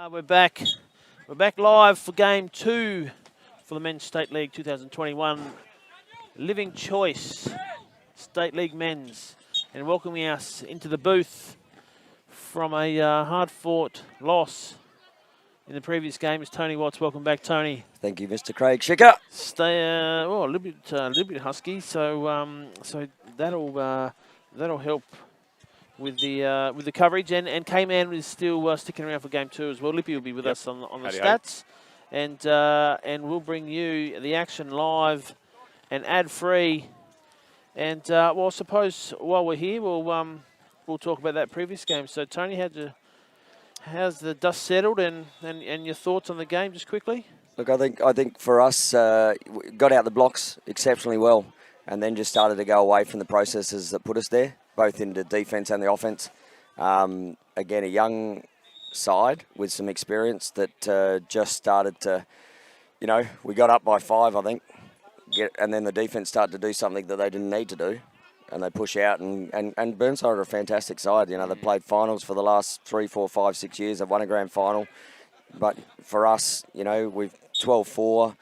We're back. We're back live for Game 2 for the Men's State League 2021 Living Choice State League Men's. And welcoming us into the booth from a hard-fought loss in the previous game is Tony Watts. Welcome back, Tony. Thank you, Mr. Craig Schicker. Stay a little bit husky, so that'll help with the coverage, and K-Man is still sticking around for Game 2 as well. Lippy will be with us on the stats, and we'll bring you the action live and ad-free. And well, I suppose while we're here, we'll talk about that previous game. So Tony, how's the dust settled, and your thoughts on the game just quickly? Look, I think for us, we got out the blocks exceptionally well, and then just started to go away from the processes that put us there, both in the defence and the offence. Again, a young side with some experience that just started to, we got up by 5, I think, and then the defence started to do something that they didn't need to do, and they push out. And Burnside are a fantastic side. They've played finals for the last 3, 4, 5, 6 years. They've won a grand final. But for us, we've 12-4,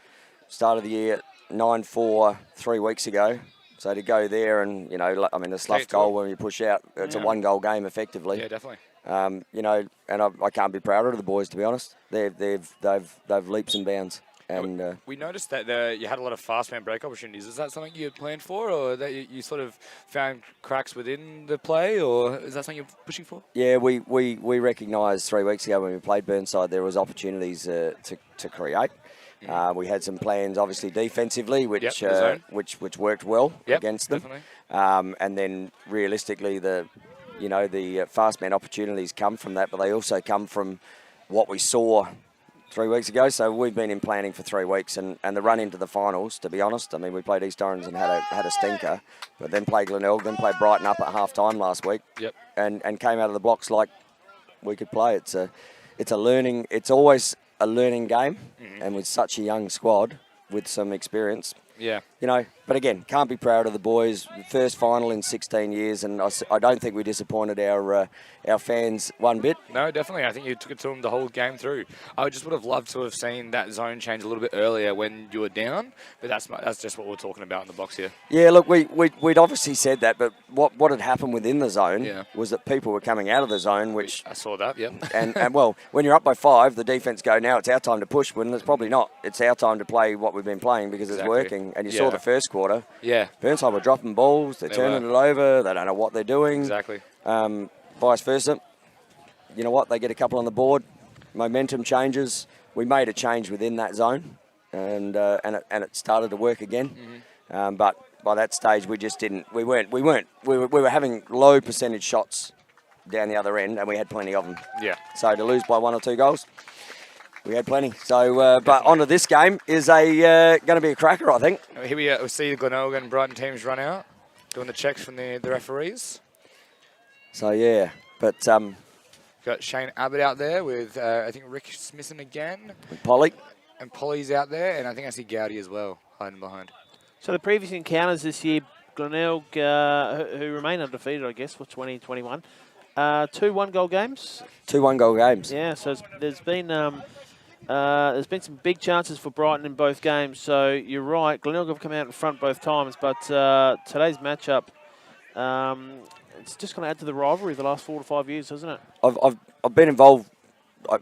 started the year 9-4 3 weeks ago. So to go there and, the slough goal when you push out, it's a 1-goal game effectively. Yeah, definitely. And I can't be prouder of the boys, to be honest. They've leaps and bounds. And we noticed that you had a lot of fast man break opportunities. Is that something you had planned for, or that you sort of found cracks within the play, or is that something you're pushing for? Yeah, we recognised 3 weeks ago when we played Burnside there was opportunities to create. We had some plans, obviously defensively, which worked well against them. And then realistically, the fast man opportunities come from that, but they also come from what we saw 3 weeks ago. So we've been in planning for 3 weeks, and the run into the finals, to be honest, we played East Orange and had a stinker, but then played Glenelg, then played Brighton up at half-time last week, and came out of the blocks like we could play. It's always a learning game, and with such a young squad with some experience. Yeah. But again, can't be proud of the boys. First final in 16 years, and I don't think we disappointed our fans one bit. No, definitely. I think you took it to them the whole game through. I just would have loved to have seen that zone change a little bit earlier when you were down, but that's just what we're talking about in the box here. Yeah, look, we'd obviously said that, but what had happened within the zone was that people were coming out of the zone, which... I saw that, yep. and well, when you're up by 5, the defence go, now it's our time to push, when it's probably not. It's our time to play what we've been playing because it's working. And you saw the first quarter. Yeah. Burnside were dropping balls. They're turning it over. They don't know what they're doing. Exactly. Vice versa. You know what? They get a couple on the board. Momentum changes. We made a change within that zone, and it started to work again. But by that stage, we just didn't. We were having low percentage shots down the other end, and we had plenty of them. Yeah. So to lose by 1 or 2 goals. We had plenty. So, but onto this game is going to be a cracker, I think. Here we see the Glenelg and Brighton teams run out, doing the checks from the referees. So, yeah. But... got Shane Abbott out there with, I think, Rick Smithen again. And Polly. And Polly's out there, and I think I see Gowdy as well, hiding behind. So the previous encounters this year, Glenelg, who remain undefeated, I guess, for 2021. 2 1-goal games? 2 1-goal games. Yeah, so there's been some big chances for Brighton in both games. So you're right, Glenelg have come out in front both times, but today's matchup, it's just going to add to the rivalry of the last 4 to 5 years, hasn't it? I've been involved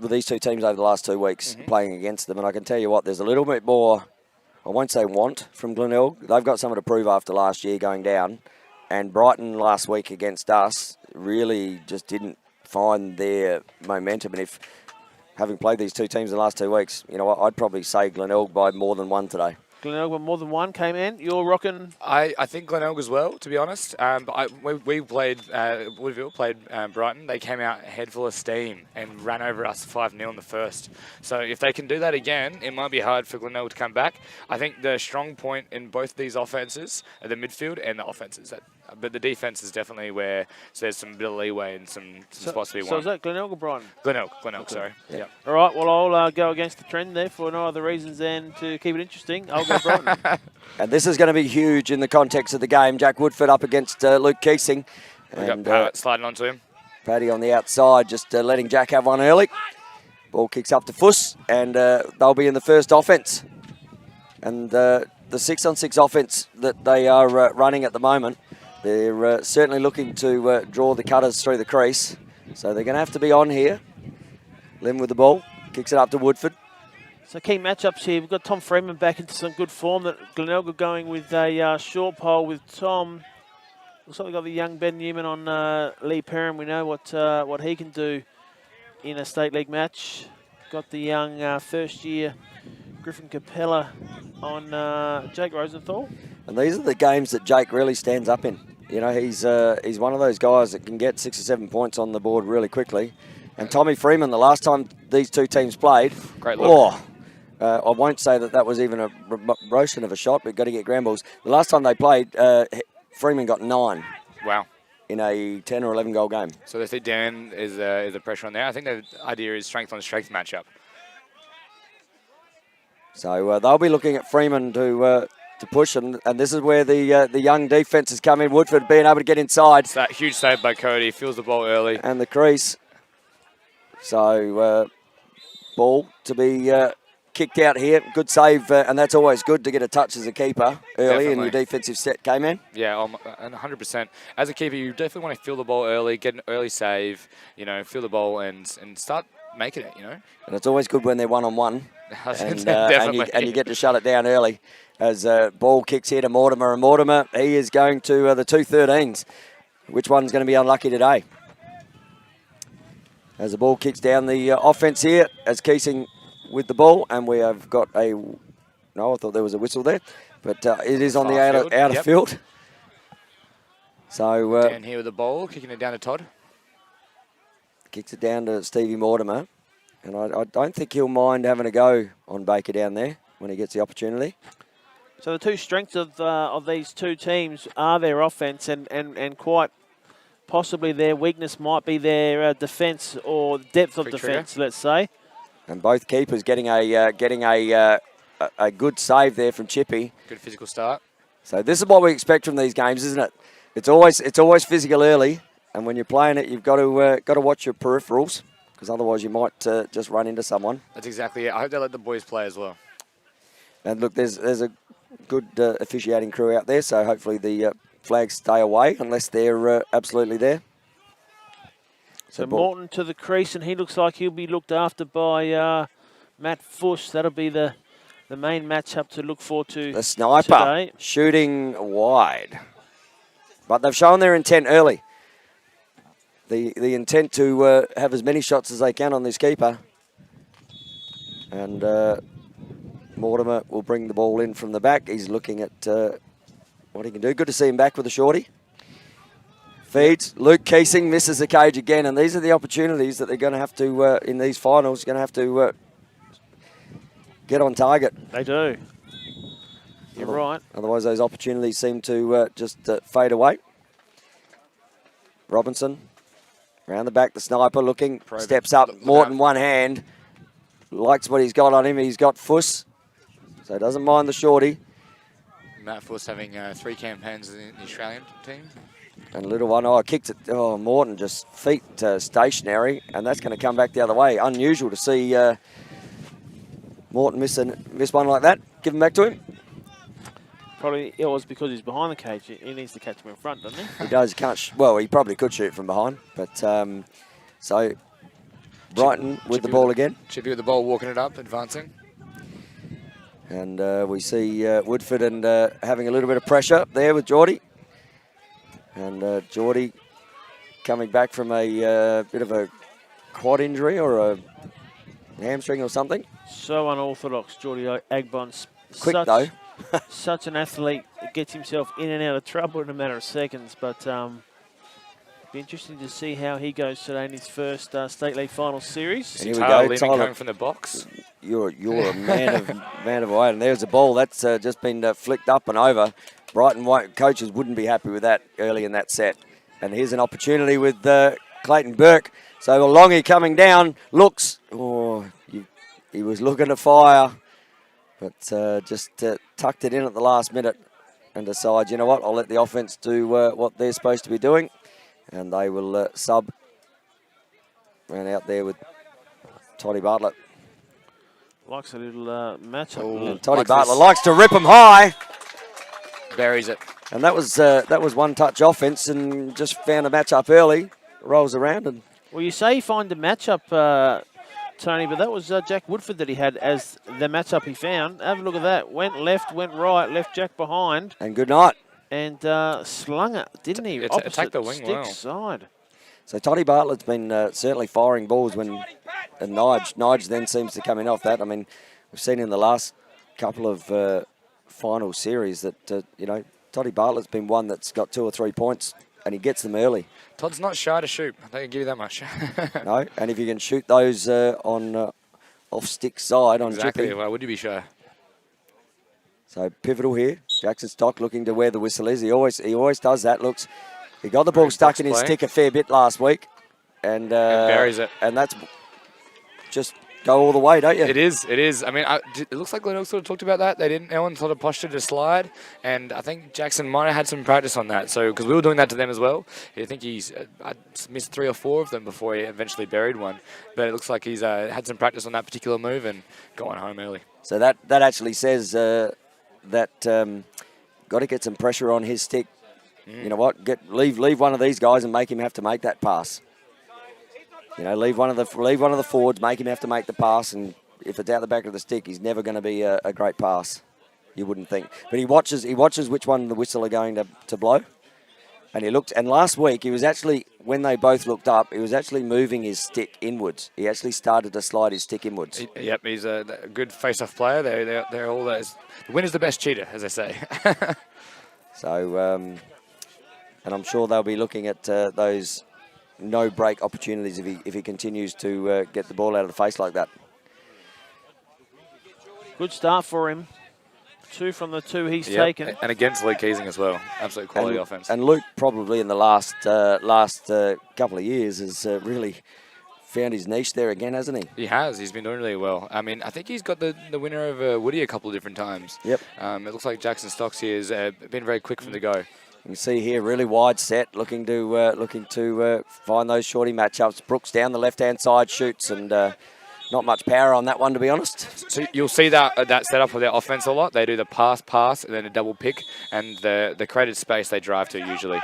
with these 2 teams over the last 2 weeks playing against them, and I can tell you what, there's a little bit more, I won't say want from Glenelg. They've got something to prove after last year going down, and Brighton last week against us really just didn't find their momentum. And if, having played these 2 teams in the last 2 weeks, I'd probably say Glenelg by more than 1 today. Glenelg by more than 1 came in. You're rocking? I think Glenelg as well, to be honest. But we played, Woodville played Brighton. They came out head full of steam and ran over us 5-0 in the first. So if they can do that again, it might be hard for Glenelg to come back. I think the strong point in both these offences are the midfield and the offences. But the defence is definitely where there's some bit of leeway and some spots to be won. So is that Glenelg or Brighton? Glenelg, okay. Sorry. Yeah. Yep. All right, well, I'll go against the trend there for no other reasons than to keep it interesting. I'll go Brighton. And this is going to be huge in the context of the game. Jack Woodford up against Luke Keesing. We got Pat sliding onto him. Paddy on the outside, just letting Jack have one early. Ball kicks up to Fuss, and they'll be in the first offence. And the 6-on-6 offence that they are running at the moment, they're certainly looking to draw the cutters through the crease. So they're going to have to be on here. Lim with the ball, kicks it up to Woodford. So key matchups here. We've got Tom Freeman back into some good form. That Glenelg are going with a short pole with Tom. Looks like we've got the young Ben Newman on Lee Perrin. We know what he can do in a state league match. Got the young first-year Griffin Capella on Jake Rosenthal. And these are the games that Jake really stands up in. You know, he's one of those guys that can get 6 or 7 points on the board really quickly. And Tommy Freeman, the last time these two teams played, great look. I won't say that was even a roasting of a shot, but got to get ground balls. The last time they played, Freeman got 9. Wow. In a 10 or 11 goal game. So they think Dan is a pressure on there. I think the idea is strength on strength matchup. So they'll be looking at Freeman to push, and this is where the young defences come in. Woodford being able to get inside. It's that huge save by Cody. Feels the ball early. And the crease. So ball to be kicked out here. Good save, and that's always good to get a touch as a keeper early. Definitely. And your defensive set came in. Yeah, and 100%. As a keeper, you definitely want to feel the ball early, get an early save, you know, feel the ball and start making it, you know. And it's always good when they're one-on-one. Definitely. And you get to shut it down early. As ball kicks here to Mortimer, and Mortimer, he is going to the 2-13s. Which one's going to be unlucky today? As the ball kicks down the offence here, as Keesing with the ball, and we have got a... No, I thought there was a whistle there. But it is on the outer field. So... Dan here with the ball, kicking it down to Todd. Kicks it down to Stevie Mortimer. And I don't think he'll mind having a go on Baker down there when he gets the opportunity. So the two strengths of these two teams are their offence, and quite possibly their weakness might be their defence or depth of defence, let's say. And both keepers getting a good save there from Chippy. Good physical start. So this is what we expect from these games, isn't it? It's always physical early, and when you're playing it, you've got to watch your peripherals, because otherwise you might just run into someone. That's exactly it. I hope they let the boys play as well. And look, there's a good officiating crew out there, so hopefully the flags stay away unless they're absolutely there. So Morton to the crease, and he looks like he'll be looked after by Matt Fuss. That'll be the main matchup to look forward to. The sniper today. Shooting wide. But they've shown their intent early. The intent to have as many shots as they can on this keeper. And Mortimer will bring the ball in from the back. He's looking at what he can do. Good to see him back with a shorty. Feeds. Luke Keesing misses the cage again. And these are the opportunities that they're going to have to, in these finals, going to have to get on target. They do. You're right. Otherwise, those opportunities seem to just fade away. Robinson. Around the back, the sniper looking. Steps up. Morton, one hand. Likes what he's got on him. He's got Fuss. So doesn't mind the shorty. Matt Fuss having 3 campaigns in the Australian team. And a little one, kicked it. Oh, Morton just feet stationary, and that's going to come back the other way. Unusual to see Morton miss one like that. Give him back to him. Probably it was because he's behind the cage. He needs to catch him in front, doesn't he? He does. Can't. Well, he probably could shoot from behind, but so Brighton with the ball again. Chippy with the ball, walking it up, advancing. And we see Woodford and having a little bit of pressure there with Geordie. And Geordie coming back from a bit of a quad injury or a hamstring or something. So unorthodox, Geordie Agbon's. Quick though. Such an athlete, gets himself in and out of trouble in a matter of seconds. But be interesting to see how he goes today in his first State League Final Series. And here we go, Tyler coming from the box. You're a man of weight, and there's a ball that's just been flicked up and over. Brighton coaches wouldn't be happy with that early in that set. And here's an opportunity with Clayton Burke. So Longy coming down, looks. Oh, he was looking to fire, but just tucked it in at the last minute and decides, you know what, I'll let the offense do what they're supposed to be doing. And they will sub. Ran out there with Toddy Bartlett. Likes a little matchup. And Toddy Bartlett likes to rip him high. Buries it. And that was one-touch offense and just found a matchup early. Rolls around and... Well, you say find the matchup, Tony, but that was Jack Woodford that he had as the matchup he found. Have a look at that. Went left, went right, left Jack behind. And good night. And slung it, didn't he? Attacked the wing stick well. side. So Toddy Bartlett's been certainly firing balls when Nige then seems to come in off that. I mean, we've seen in the last couple of final series that, you know, Toddy Bartlett's been one that's got 2 or 3 points and he gets them early. Todd's not shy to shoot. I can give you that much. No, and if you can shoot those on off-stick side on exactly. Chippy. Why would you be shy? So pivotal here. Jackson Stock looking to where the whistle is. He always does that. He got the ball stuck in his stick a fair bit last week, and buries it. And that's just go all the way, don't you? It is. It is. I mean, it looks like Glenelg sort of talked about that. No one sort of postured to slide, and I think Jackson might have had some practice on that. So because we were doing that to them as well. I think he's missed 3 or 4 of them before he eventually buried one. But it looks like he's had some practice on that particular move and going home early. So that actually says that got to get some pressure on his stick. You know what? Leave one of these guys and make him have to make that pass. You know, leave one of the forwards, make him have to make the pass, and if it's out the back of the stick, he's never going to be a great pass. You wouldn't think, but he watches which one the whistle are going to blow, and he looked. And last week he was actually, when they both looked up, he was actually moving his stick inwards. He actually started to slide his stick inwards. Yep, he's a good face-off player. They're all those. The winner's the best cheater, as they say. So. And I'm sure they'll be looking at those no-break opportunities if he continues to get the ball out of the face like that. Good start for him. 2 from the 2 he's taken. And against Luke Keesing as well. Absolute quality offense. And Luke probably in the last couple of years has really found his niche there again, hasn't he? He has. He's been doing really well. I mean, I think he's got the winner over Woody a couple of different times. Yep. It looks like Jackson Stocks here has been very quick from the go. You can see here, really wide set, looking to find those shorty matchups. Brooks down the left-hand side shoots, and not much power on that one, to be honest. So you'll see that setup of their offense a lot. They do the pass, and then a double pick, and the created space they drive to usually.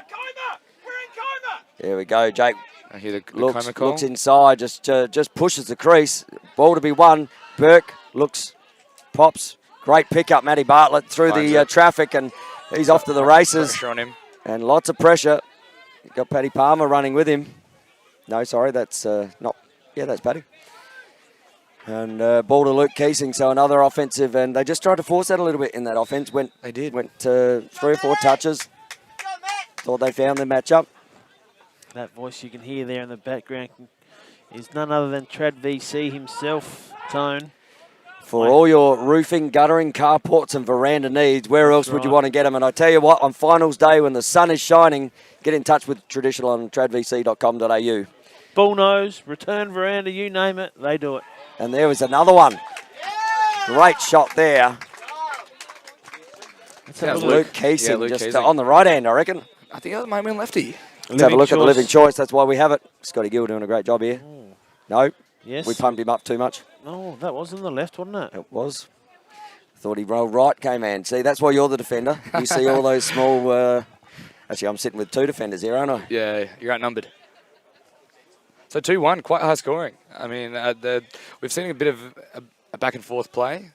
There we go, Jake. I hear the looks inside, just pushes the crease. Ball to be won. Burke looks, pops. Great pickup, Matty Bartlett through the traffic, and he's off to the races. Pressure on him. And lots of pressure. You've got Paddy Palmer running with him. No, sorry, that's not. Yeah, that's Paddy. And ball to Luke Keesing, so another offensive. And they just tried to force that a little bit in that offense. Went 3 or 4 touches. Thought they found their matchup. That voice you can hear there in the background is none other than Trad VC himself, Tone. For all your roofing, guttering, carports and veranda needs, where else would you want to get them? And I tell you what, on finals day when the sun is shining, get in touch with Traditional on tradvc.com.au. Bullnose, return veranda, you name it, they do it. And there was another one. Great shot there. That's Luke Keesing, just on the right hand, I reckon. I think that might have been lefty. Let's have a look at the living choice. That's why we have it. Scotty Gill doing a great job here. Ooh. No. Yes. We pumped him up too much. No, that was on the left, wasn't it? It was. Thought he rolled right, K-Man. See, that's why you're the defender. You see all those small... Actually, I'm sitting with 2 defenders here, aren't I? Yeah, you're outnumbered. So 2-1, quite high scoring. I mean, we've seen a bit of a back-and-forth play.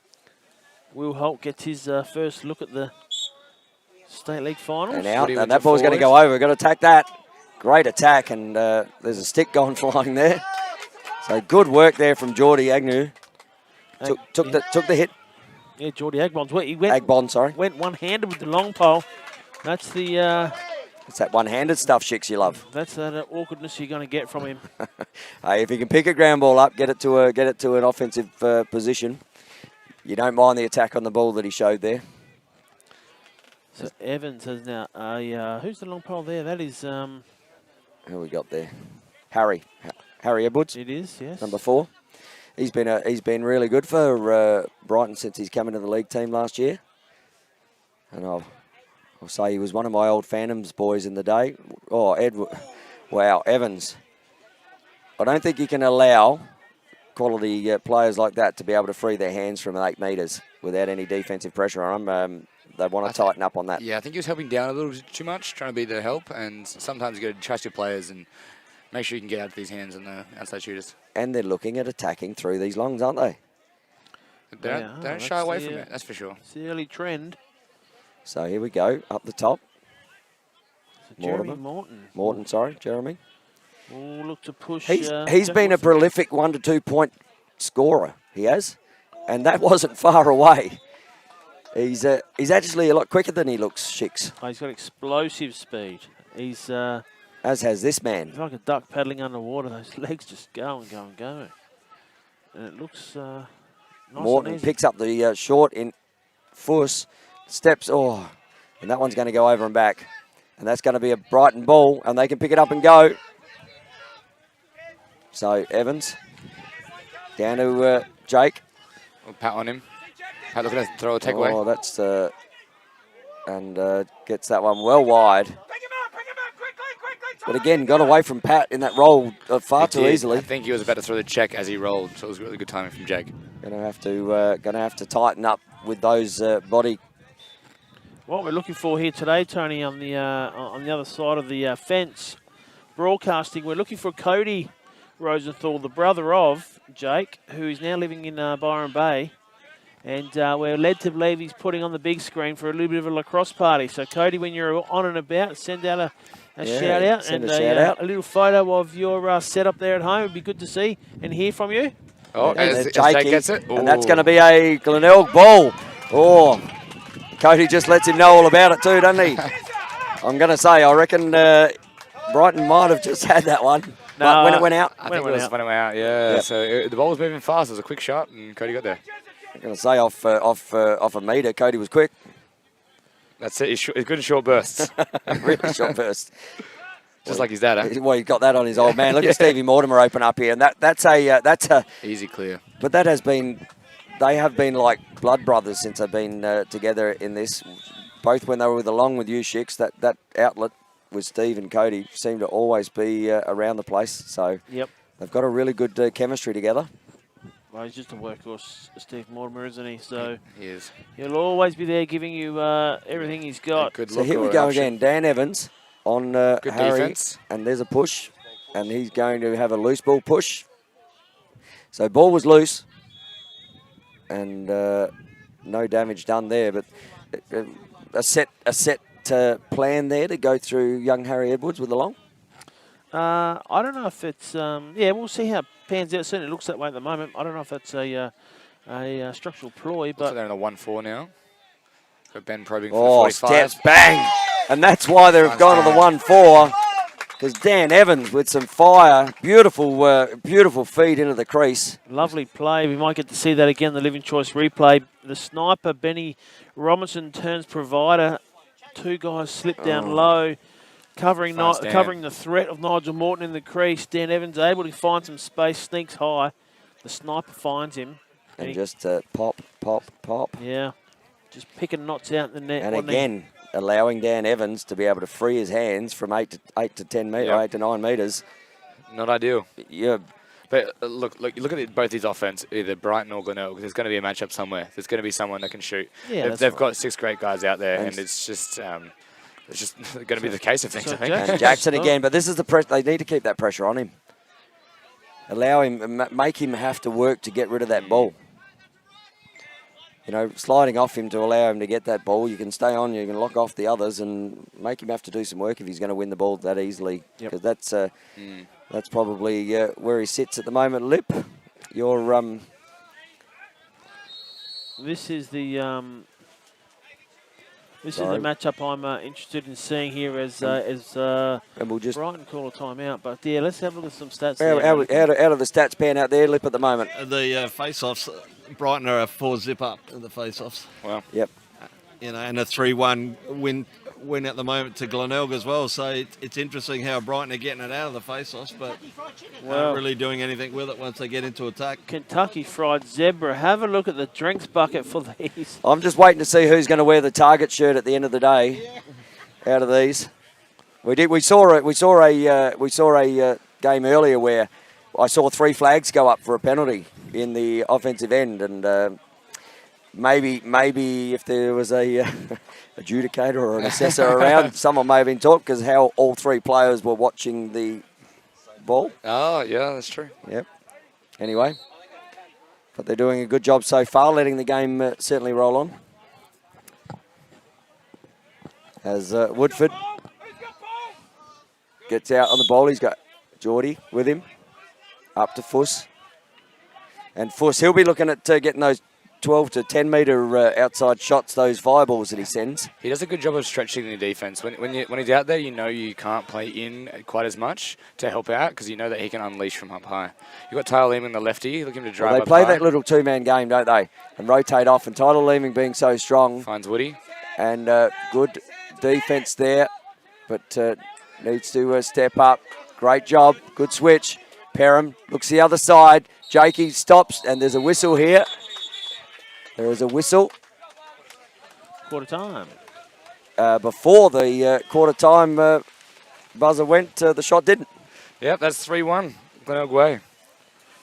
Will Holt gets his first look at the State League Finals. And out, and that ball's going to go over. We've got to attack that. Great attack, and there's a stick going flying there. So good work there from Geordie Agnew. Took the hit. Yeah, Geordie Agbon's. He went. Agbon, sorry. Went one-handed with the long pole. That's the. It's that one-handed stuff, Shicks, you love. That's that awkwardness you're going to get from him. Hey, if he can pick a ground ball up, get it to an offensive position, you don't mind the attack on the ball that he showed there. So Evans has now. Who's the long pole there? That is. Who we got there? Harry Edwards. It is, yes. Number 4. He's been really good for Brighton since he's come into the league team last year. And I'll say he was one of my old Phantoms boys in the day. Oh, Evans. I don't think you can allow quality players like that to be able to free their hands from 8 metres without any defensive pressure on them. They want to tighten up on that. Yeah, I think he was helping down a little bit too much, trying to be the help, and sometimes you got to trust your players and make sure you can get out of these hands and the outside shooters. And they're looking at attacking through these longs, aren't they? They don't shy away from it, that's for sure. It's the early trend. So here we go, up the top. Jeremy Morton. Morton, sorry, Jeremy. Will look to push. He's been a prolific 1 to 2 point scorer, he has. And that wasn't far away. He's actually a lot quicker than he looks, Shix. Oh, he's got explosive speed. He's as has this man. He's like a duck paddling underwater. Those legs just go and go and go. And it looks nice. Morton picks up the short in Fuss, steps, and that one's going to go over and back. And that's going to be a Brighton ball, and they can pick it up and go. So Evans down to Jake. We'll pat on him. Pat looking to throw a takeaway. Oh, that's and gets that one well wide. But again, got away from Pat in that roll far too easily. I think he was about to throw the check as he rolled, so it was really good timing from Jake. Gonna have to tighten up with those body. What we're looking for here today, Tony, on the other side of the fence, broadcasting, we're looking for Cody Rosenthal, the brother of Jake, who is now living in Byron Bay. And we're led to believe he's putting on the big screen for a little bit of a lacrosse party. So, Cody, when you're on and about, send out a shout-out and a little photo of your setup there at home. It would be good to see and hear from you. Oh, as Jake gets it. And that's going to be a Glenelg ball. Oh, Cody just lets him know all about it too, doesn't he? I reckon Brighton might have just had that one. No, but when it went out? I think it was when it went out, yeah. Yep. So the ball was moving fast. It was a quick shot, and Cody got there. I'm going to say off a metre, Cody was quick. That's it. He's good in short bursts. Really short burst. Just like his dad, eh? Well, he's got that on his old man. Look at Stevie Mortimer open up here, and that's a easy clear. But that has been, they have been like blood brothers since they've been together in this. Both when they were along with you, Shix, that outlet with Steve and Cody seemed to always be around the place. So they've got a really good chemistry together. Well, he's just a workhorse, Steve Mortimer, isn't he? So he is. He'll always be there giving you everything he's got. So here we go again. Dan Evans on good Harry, defense. And there's a push, and he's going to have a loose ball push. So ball was loose, and no damage done there, but a set plan there to go through young Harry Edwards with the long. I don't know if it's we'll see how it pans out. Certainly looks that way at the moment. I don't know if that's a structural ploy, but they're in a 1-4 now. Got Ben probing for 45. Steps, bang, and that's why they've gone to the 1-4. Because Dan Evans with some fire, beautiful feed into the crease. Lovely play. We might get to see that again. The Living Choice replay. The sniper Benny Robinson turns provider. Two guys slip down low. Covering the threat of Nigel Morton in the crease. Dan Evans able to find some space, sneaks high. The sniper finds him. And just pop. Yeah, just picking knots out in the net. And again, allowing Dan Evans to be able to free his hands from 8 to 10 metres, 8 to 9 metres. Not ideal. Yeah. But look at both these offense, either Brighton or Glenelg. There's going to be a matchup somewhere. There's going to be someone that can shoot. Yeah, they've got 6 great guys out there, and it's just going to be the case of things, I think. And Jackson again, but this is the pressure. They need to keep that pressure on him. Allow him, make him have to work to get rid of that ball. You know, sliding off him to allow him to get that ball. You can stay on, you can lock off the others and make him have to do some work if he's going to win the ball that easily. Because that's probably where he sits at the moment. Lip, your This is the matchup I'm interested in seeing here as and we'll just Brighton call a timeout. But yeah, let's have a look at some stats. How do the stats pan out there, Lip, at the moment? The face-offs, Brighton are a 4-zip up in the face-offs. Wow. Yep. And a 3-1 win at the moment to Glenelg as well. So it's interesting how Brighton are getting it out of the face-offs, but not really doing anything with it once they get into attack. Kentucky Fried Zebra. Have a look at the drinks bucket for these. I'm just waiting to see who's going to wear the Target shirt at the end of the day. Out of these, we saw a game earlier where I saw 3 flags go up for a penalty in the offensive end, and maybe if there was a adjudicator or an assessor around, someone may have been taught, because how all 3 players were watching the ball. Oh, yeah, that's true. Yep. Anyway, but they're doing a good job so far, letting the game certainly roll on. As Woodford gets out on the ball, he's got Geordie with him, up to Fuss. And Fuss, he'll be looking at getting those 12 to 10 metre outside shots, those fireballs that he sends. He does a good job of stretching the defence. When he's out there, you know you can't play in quite as much to help out, because you know that he can unleash from up high. You've got Tyler Leeming, the lefty, looking to drive Well, they up play high. that little 2-man game, don't they? And rotate off, and Tyler Leeming being so strong. Finds Woody. And good defence there, but needs to step up. Great job, good switch. Perham looks the other side. Jakey stops, and there's a whistle here. There is a whistle. Quarter time. Before the quarter time buzzer went, the shot didn't. Yep, that's 3-1. Glenelg way.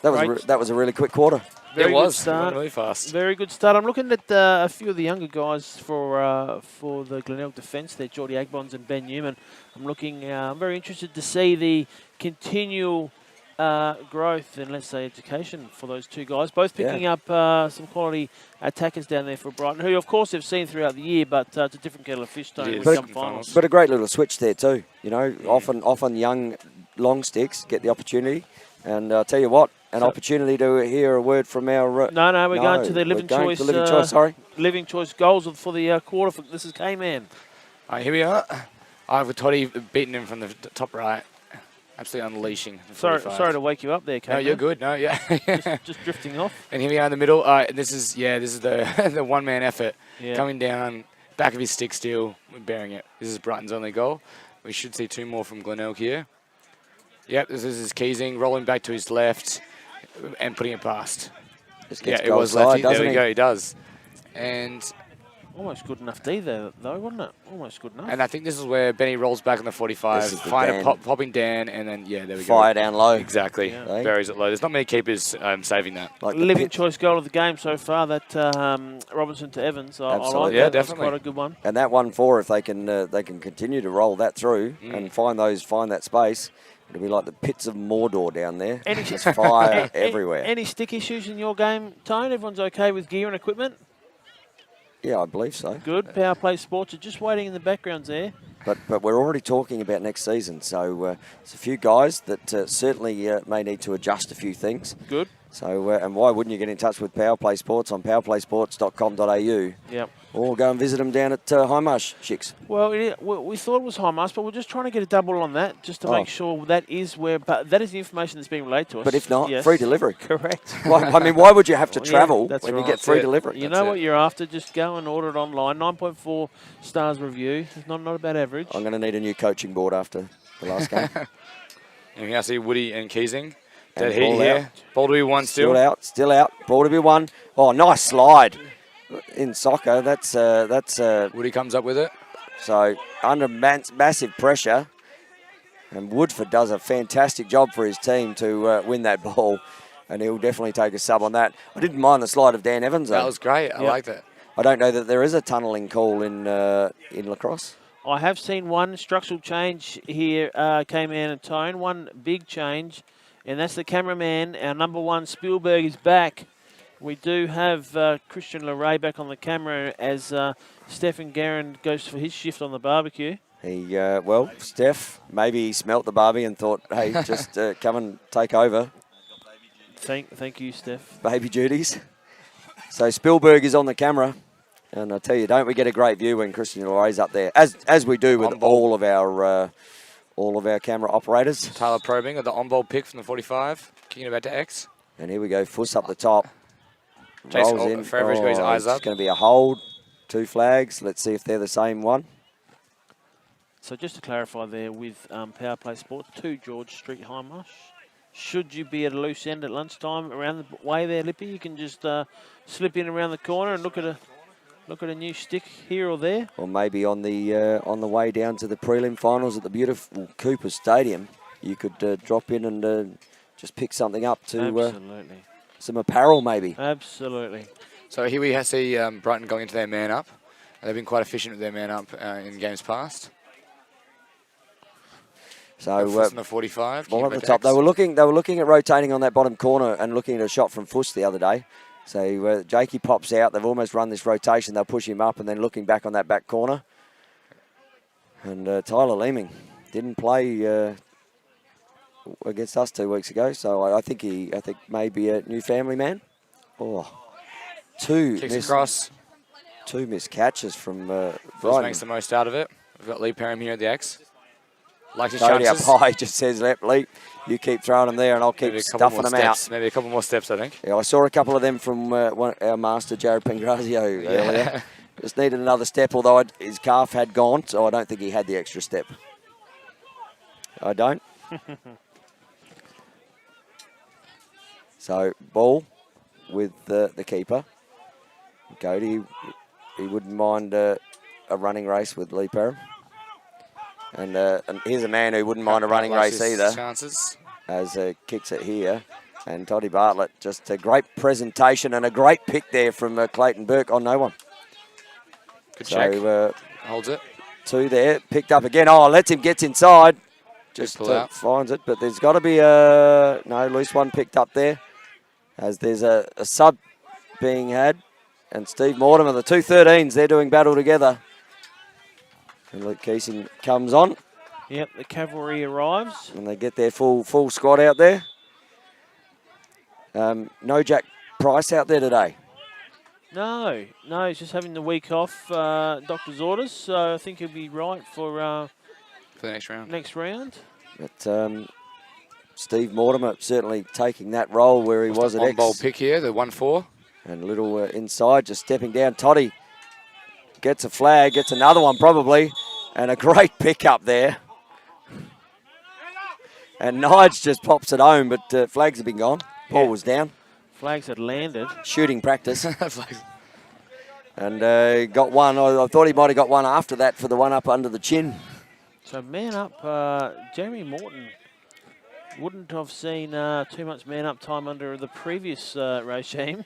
That was a really quick quarter. Very it good was. start. It went really fast. Very good start. I'm looking at a few of the younger guys for the Glenelg defence there, Geordie Agbons and Ben Newman. I'm very interested to see the continual growth and, let's say, education for those 2 guys, both picking up some quality attackers down there for Brighton, who, of course, they've seen throughout the year, but it's a different kettle of fish, don't with some finals. But a great little switch there too. You know, often young long sticks get the opportunity, and I'll tell you what, an opportunity to hear a word from our... No, we're going to the Living Choice. Living Choice, sorry. Living Choice goals for the quarter. This is K-Man. All right, here we are. I've Toddy beating him from the top right. Absolutely unleashing. Sorry to wake you up there, K-Man. No, you're good. No, yeah. just drifting off. And here we are in the middle. This is the the 1-man effort. Yeah. Coming down, back of his stick still, bearing it. This is Brighton's only goal. We should see 2 more from Glenelg here. Yep, this is Keysing, rolling back to his left and putting it past. Yeah, it was lefty. There we go, he does. And almost good enough D there, though, wasn't it? Almost good enough. And I think this is where Benny rolls back on the 45, popping Dan, and then, yeah, there we go. Fire down low. Exactly. Yeah. Buries it low. There's not many keepers saving that. Like Living Choice goal of the game so far, that Robinson to Evans. I like yeah, that. definitely. That's quite a good one. And that 1-4, if they can continue to roll that through and find that space, it'll be like the pits of Mordor down there. Just fire everywhere. Any stick issues in your game, Tone? Everyone's okay with gear and equipment? Yeah, I believe so. Good. Power Play Sports are just waiting in the backgrounds there. But we're already talking about next season, so there's a few guys that certainly may need to adjust a few things. Good. So, and why wouldn't you get in touch with Power Play Sports on powerplaysports.com.au? Yep. Or go and visit them down at High Marsh, Chicks. Well, we thought it was High Marsh, but we're just trying to get a double on that, just to make sure that is where. But that is the information that's being relayed to us. But if not, free delivery. Correct. I mean, why would you have to travel when you get free delivery? You know what you're after? Just go and order it online. 9.4 stars review. It's not a bad average. I'm going to need a new coaching board after the last game. And here I see Woody and Keysing. Dead heat here. Ball to be 1 still. Still out. Ball to be 1. Oh, nice slide. In soccer, that's Woody comes up with it. So under massive pressure, and Woodford does a fantastic job for his team to win that ball, and he'll definitely take a sub on that. I didn't mind the slide of Dan Evans, though. That was great. I like that. I don't know that there is a tunnelling call in lacrosse. I have seen one structural change here, K-Man and Tone. One big change, and that's the cameraman. Our number 1, Spielberg, is back. We do have Christian Leray back on the camera as Stefan Guerin goes for his shift on the barbecue. Steph, maybe he smelt the barbie and thought, hey, just come and take over. Thank you, Steph. Baby duties. So Spielberg is on the camera. And I tell you, don't we get a great view when Christian Leray's up there, as we do with all of our camera operators. Tyler probing at the on-ball pick from the 45, kicking it back to X. And here we go, Fuss up the top. Jason Rolls in. forever got his eyes up. It's going to be a hold. 2 flags. Let's see if they're the same one. So just to clarify there with Power Play Sports, 2 George Street, High Marsh. Should you be at a loose end at lunchtime around the way there, Lippy, you can just slip in around the corner and look at a new stick here or there. Or maybe on the way down to the prelim finals at the beautiful Cooper Stadium, you could drop in and just pick something up to Absolutely. some apparel maybe. Absolutely. So here we see Brighton going into their man up. They've been quite efficient with their man up in games past. So Fuss on the 45. ball at the top. They were looking at rotating on that bottom corner and looking at a shot from Fuss the other day. So Jakey pops out. They've almost run this rotation. They'll push him up and then looking back on that back corner. And Tyler Leeming didn't play against us 2 weeks ago, so I think maybe a new family man. Oh, two missed catches from Brighton. Makes the most out of it. We've got Lee Perham here at the X. Like his Cody up chances. high just says, "Yep, Lee, you keep throwing them there, and I'll keep stuffing them out." Maybe a couple more steps, I think. Yeah, I saw a couple of them from our master Jared Pengrazio earlier. Just needed another step, although his calf had gone, so I don't think he had the extra step. I don't. So, ball with the keeper. Cody, he wouldn't mind a running race with Lee Perham. And here's a man who wouldn't mind a running race either. Chances. As kicks it here. And Toddy Bartlett, just a great presentation and a great pick there from Clayton Burke on no one. Good check. Holds it. 2 there. Picked up again. Oh, lets him get inside. Just finds it. But there's got to be no, loose one picked up there. As there's a sub being had. And Steve Mortimer, the 213s, they're doing battle together. And Luke Keesing comes on. Yep, the cavalry arrives. And they get their full squad out there. No Jack Price out there today. No, he's just having the week off, doctor's orders, so I think he'll be right for the next round. But Steve Mortimer certainly taking that role where he was at X. On-ball pick here, the 1-4. And a little inside, just stepping down. Toddy gets a flag, gets another one probably, and a great pickup there. And Nige just pops it home, but flags have been gone. Ball was down. Flags had landed. Shooting practice. And got one. I thought he might have got one after that for the one up under the chin. So man up, Jeremy Morton wouldn't have seen too much man up time under the previous regime,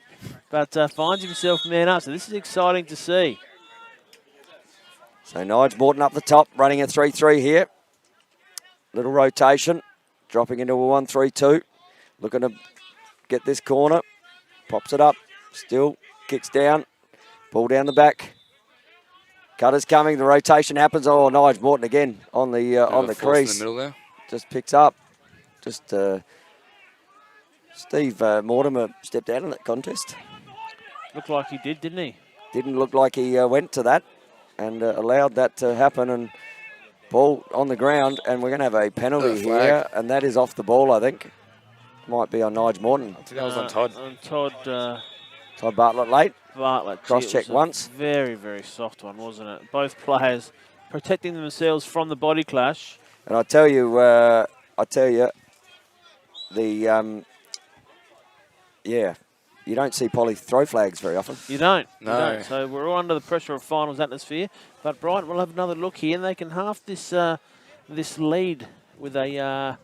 but finds himself man up. So this is exciting to see. So Nige Morton up the top, running a 3-3 here. Little rotation, dropping into a 1-3-2. Looking to get this corner. Pops it up, still kicks down. Ball down the back. Cutter's coming, the rotation happens. Oh, Nige Morton again on the crease. In the middle there. Just picks up. Just Steve Mortimer stepped out in that contest. Looked like he did, didn't he? Didn't look like he went to that and allowed that to happen. And ball on the ground, and we're going to have a penalty here, and that is off the ball, I think. Might be on Nige Morton. I think that was on Todd. Todd Bartlett late. Bartlett. Cross-check once. Very, very soft one, wasn't it? Both players protecting themselves from the body clash. And I tell you, you don't see Polly throw flags very often. You don't. No. You don't. So we're all under the pressure of finals atmosphere. But Brighton will have another look here, and they can half this this lead with a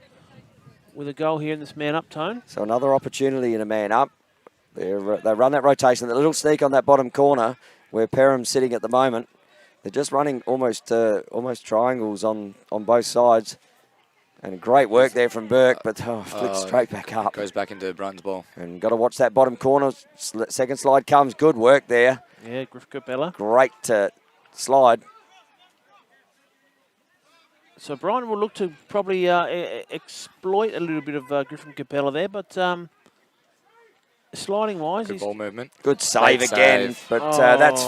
goal here in this man-up tone. So another opportunity in a man-up. They run that rotation, that little sneak on that bottom corner where Perham's sitting at the moment. They're just running almost triangles on both sides. And great work there from Burke, but flicks straight back up. Goes back into Brighton's ball. And got to watch that bottom corner. Second slide comes. Good work there. Yeah, Griff Capella. Great slide. So Brighton will look to probably exploit a little bit of Griffin Capella there, but sliding-wise, good ball movement. Good save again, but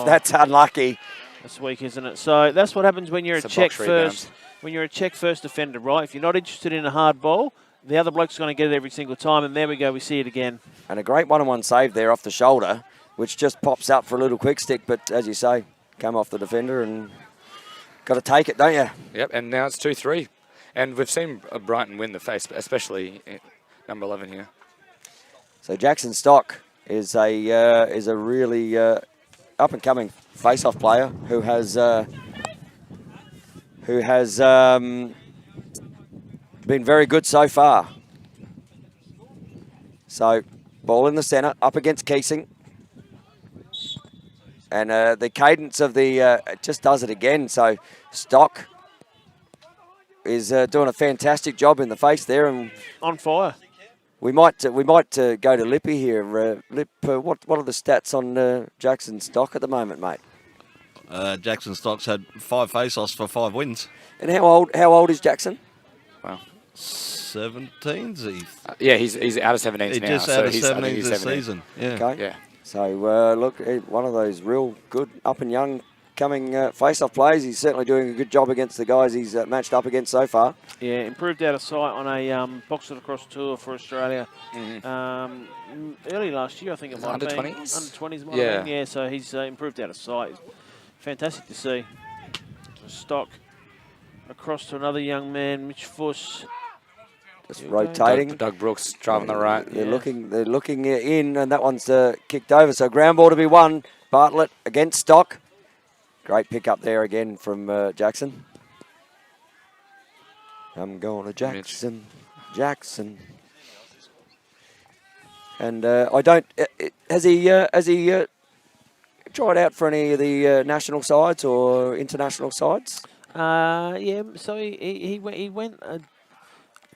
that's unlucky. That's weak, isn't it? So that's what happens when you're a check first. When you're a check first defender, right? If you're not interested in a hard ball, the other bloke's going to get it every single time, and there we go, we see it again. And a great one-on-one save there off the shoulder, which just pops up for a little quick stick, but as you say, came off the defender and got to take it, don't you? Yep, and now it's 2-3. And we've seen Brighton win the face, especially number 11 here. So Jackson Stock is a really up-and-coming face-off player who has been very good so far. So, ball in the centre, up against Keesing. And the cadence of the, it just does it again. So, Stock is doing a fantastic job in the face there. And on fire. We might go to Lippy here. Lip, what are the stats on Jackson Stock at the moment, mate? Jackson Stock's had 5 face-offs for 5 wins. And how old is Jackson? Wow. 17's he? Yeah, he's out of 17s He's now. just out of 17s this 17. season. Yeah. Okay. Yeah. So look, one of those real good up and young coming face-off players. He's certainly doing a good job against the guys he's matched up against so far. Yeah, improved out of sight on a boxer across tour for Australia. Early last year, I think it might under have been. 20s? Under 20s, might have been. Yeah, so he's improved out of sight. Fantastic to see. Stock across to another young man, Mitch Fuss. Just rotating. Doug Brooks driving the right. They're looking in, and that one's kicked over. So ground ball to be won. Bartlett against Stock. Great pick up there again from Jackson. I'm going to Jackson. Jackson. And I don't. Has he tried out for any of the national sides or international sides? Yeah. So he went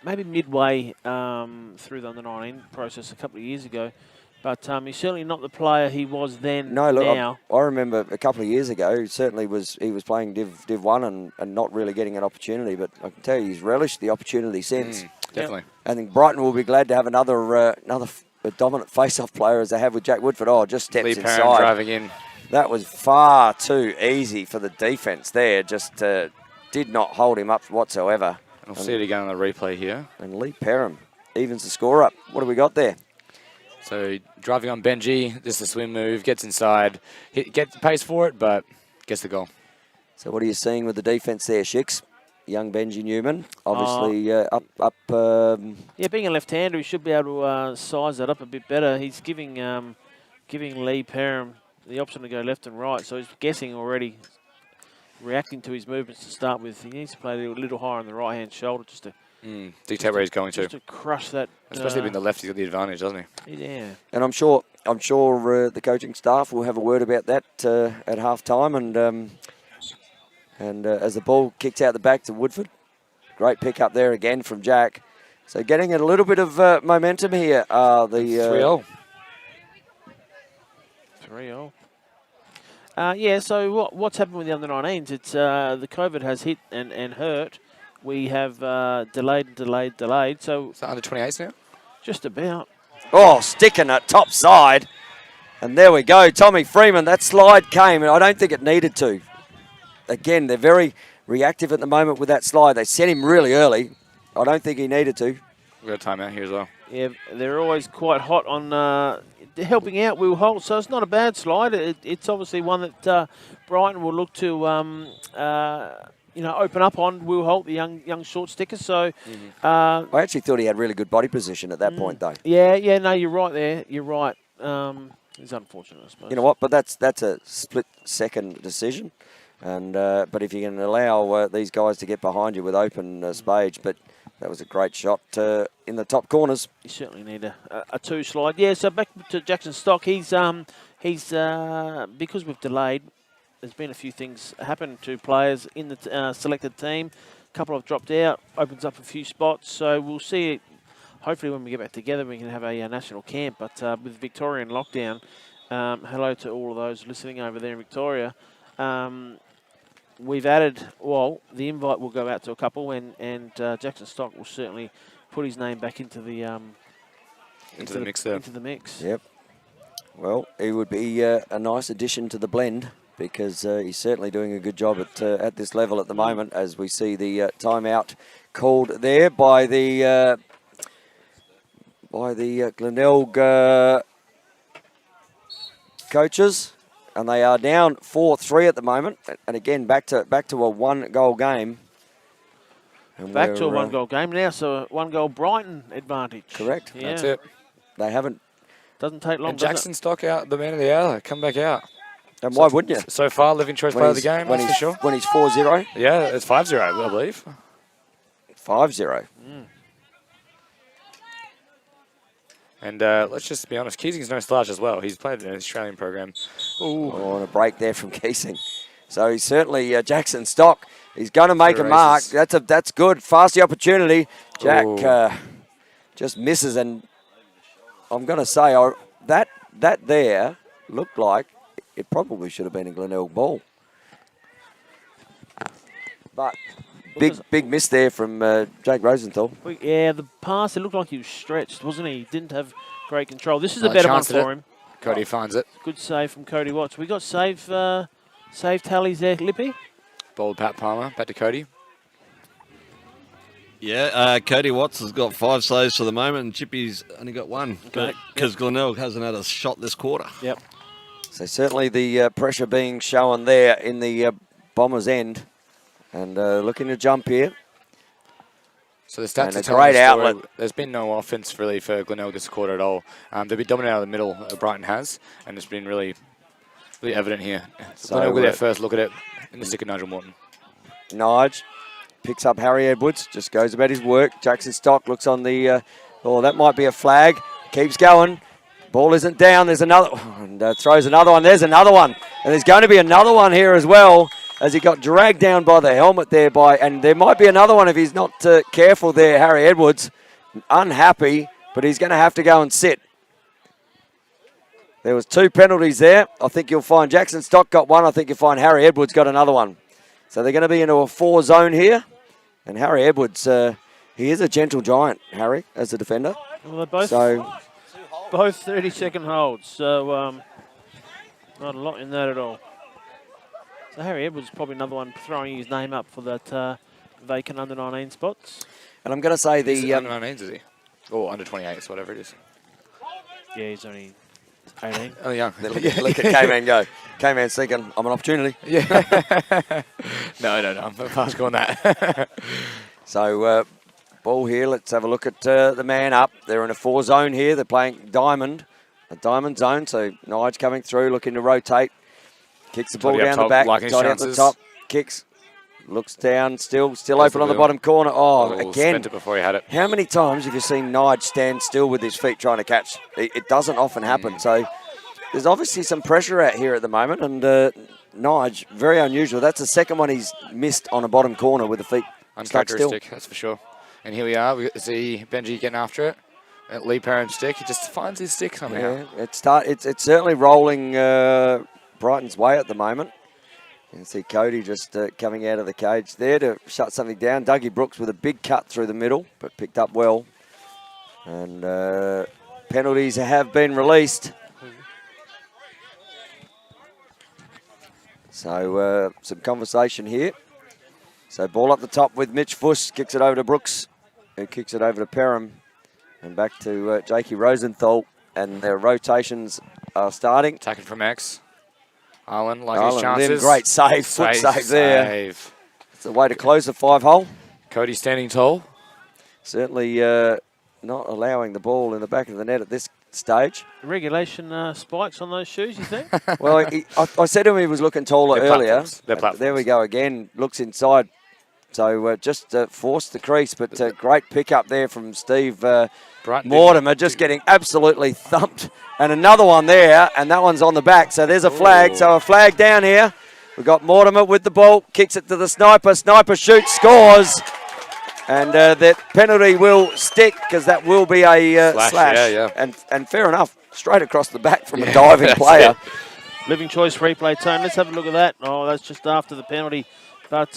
maybe midway through the under-19 process a couple of years ago. But he's certainly not the player he was then. No, look, now. I remember a couple of years ago, he was playing Div 1 and not really getting an opportunity. But I can tell you, he's relished the opportunity since. Definitely. I think Brighton will be glad to have another dominant face-off player as they have with Jack Woodford. Oh, just steps Lee inside. Perrin driving in. That was far too easy for the defence there. Just did not hold him up whatsoever. We'll see it again on the replay here. And Lee Perrin evens the score up. What do we got there? So driving on Benji, just a swim move, gets inside, pays for it, but gets the goal. So what are you seeing with the defence there, Shix? Young Benji Newman, obviously up. Yeah, being a left-hander, he should be able to size that up a bit better. He's giving Lee Perham the option to go left and right, so he's guessing already, reacting to his movements to start with. He needs to play a little higher on the right-hand shoulder just to dictate where he's going just to crush that. Especially being the left, he's got the advantage, doesn't he? Yeah. And I'm sure the coaching staff will have a word about that at half time. And as the ball kicks out the back to Woodford, great pick up there again from Jack. So getting a little bit of momentum here. The 3-0. 3-0. Yeah, so what's happened with the under-19s? It's the COVID has hit and hurt. We have delayed. So Is that under 28s now? just about. Oh, sticking it top side. And there we go. Tommy Freeman, that slide came, and I don't think it needed to. Again, they're very reactive at the moment with that slide. They set him really early. I don't think he needed to. We've got a timeout here as well. Yeah, they're always quite hot on helping out Will Holt, so it's not a bad slide. It's obviously one that Brighton will look to open up on Will Holt, the young short sticker. So I actually thought he had really good body position at that point, though. Yeah, no, you're right there. You're right. It's unfortunate, I suppose. You know what? But that's a split-second decision. And but if you can allow these guys to get behind you with open spades, but that was a great shot in the top corners. You certainly need a two slide. Yeah, so back to Jackson Stock. He's because we've delayed, there's been a few things happen to players in the selected team. A couple have dropped out, opens up a few spots. So we'll see it. Hopefully when we get back together, we can have a national camp. But with Victoria in lockdown, hello to all of those listening over there in Victoria. We've added, the invite will go out to a couple, and Jackson Stock will certainly put his name back into the mix there. Into the mix. Yep. Well, he would be a nice addition to the blend because he's certainly doing a good job at this level at the moment. As we see the timeout called there by the Glenelg coaches. And they are down 4-3 at the moment. And again, back to a one-goal game. And back to a one-goal game now, so a one-goal Brighton advantage. Correct. Yeah. That's it. They haven't. Doesn't take long, And Jackson Stock out, the man of the hour. Come back out. And why wouldn't you? So far, living choice player of the game, that's for sure. When he's 4-0? Yeah, it's 5-0, I believe. 5-0. And let's just be honest, Keesing's no slouch as well. He's played in an Australian program. Ooh. Oh, and a break there from Keesing. So he's certainly Jackson Stock. He's going to make a mark. That's good. Fast the opportunity. Jack just misses, and I'm going to say that there looked like it probably should have been a Glenelg ball. But big miss there from Jake Rosenthal. Yeah, the pass, it looked like he was stretched, wasn't he? He didn't have great control. This is a better one for him. Cody finds it. Good save from Cody Watts. We got save tallies there, Lippy. Ball Pat Palmer, back to Cody. Yeah, Cody Watts has got 5 saves for the moment, and Chippy's only got 1 because Glenelg hasn't had a shot this quarter. Yep. So certainly the pressure being shown there in the Bombers' end. And looking to jump here. So the stats are telling great outlet. There's been no offense really for Glenelg this quarter at all. They've been dominating out of the middle, Brighton has, and it's been really evident here. So Glenelg with their first look at it in the stick of Nigel Morton. Nige picks up Harry Edwards, just goes about his work. Jackson Stock looks on the, that might be a flag. Keeps going. Ball isn't down. There's another, and throws another one. There's another one. And there's going to be another one here as well, as he got dragged down by the helmet there and there might be another one if he's not careful there, Harry Edwards. Unhappy, but he's going to have to go and sit. There was 2 penalties there. I think you'll find Jackson Stock got one. I think you'll find Harry Edwards got another one. So they're going to be into a 4 zone here. And Harry Edwards, he is a gentle giant, Harry, as a defender. Well, they're both 30-second holds, so not a lot in that at all. So Harry Edwards is probably another one throwing his name up for that vacant under-19 spots. And I'm going to say the... under-19s, is he? Or under-28s, whatever it is. Yeah, he's only 18. Oh, young. Look at K-Man go. K-Man's thinking, I'm an opportunity. Yeah. No, I'm fast going that. So, ball here. Let's have a look at the man up. They're in a 4 zone here. They're playing diamond, a diamond zone. So, Nige coming through, looking to rotate. Kicks the ball down the back, Toddy up the top, kicks, looks down, still open on the bottom corner. Oh, again. Spent it before he had it. How many times have you seen Nige stand still with his feet trying to catch? It doesn't often happen. So there's obviously some pressure out here at the moment, and Nige, very unusual. That's the second one he's missed on a bottom corner with the feet stuck still. That's for sure. And here we are. We see Benji getting after it. Lee Perrin's stick. He just finds his stick somehow. Yeah, it's certainly rolling Brighton's way at the moment. You can see Cody just coming out of the cage there to shut something down. Dougie Brooks with a big cut through the middle, but picked up well. And penalties have been released. So some conversation here. So ball up the top with Mitch Fuss, kicks it over to Brooks, who kicks it over to Perham. And back to Jakey Rosenthal. And their rotations are starting. Attacking from X. Arlen, his chances. Lim, great save, foot save there. It's a way to close the 5-hole. Cody standing tall. Certainly not allowing the ball in the back of the net at this stage. Regulation spikes on those shoes, you think? Well, I said to him he was looking taller earlier. There we go again, looks inside. So just forced the crease, but great pick up there from Steve Mortimer, just getting absolutely thumped. And another one there, and that one's on the back. So there's a flag. So a flag down here. We've got Mortimer with the ball, kicks it to the sniper. Sniper shoots, scores. And that penalty will stick because that will be a slash. Yeah. And fair enough, straight across the back from a diving player. Living choice replay tone. Let's have a look at that. Oh, that's just after the penalty. But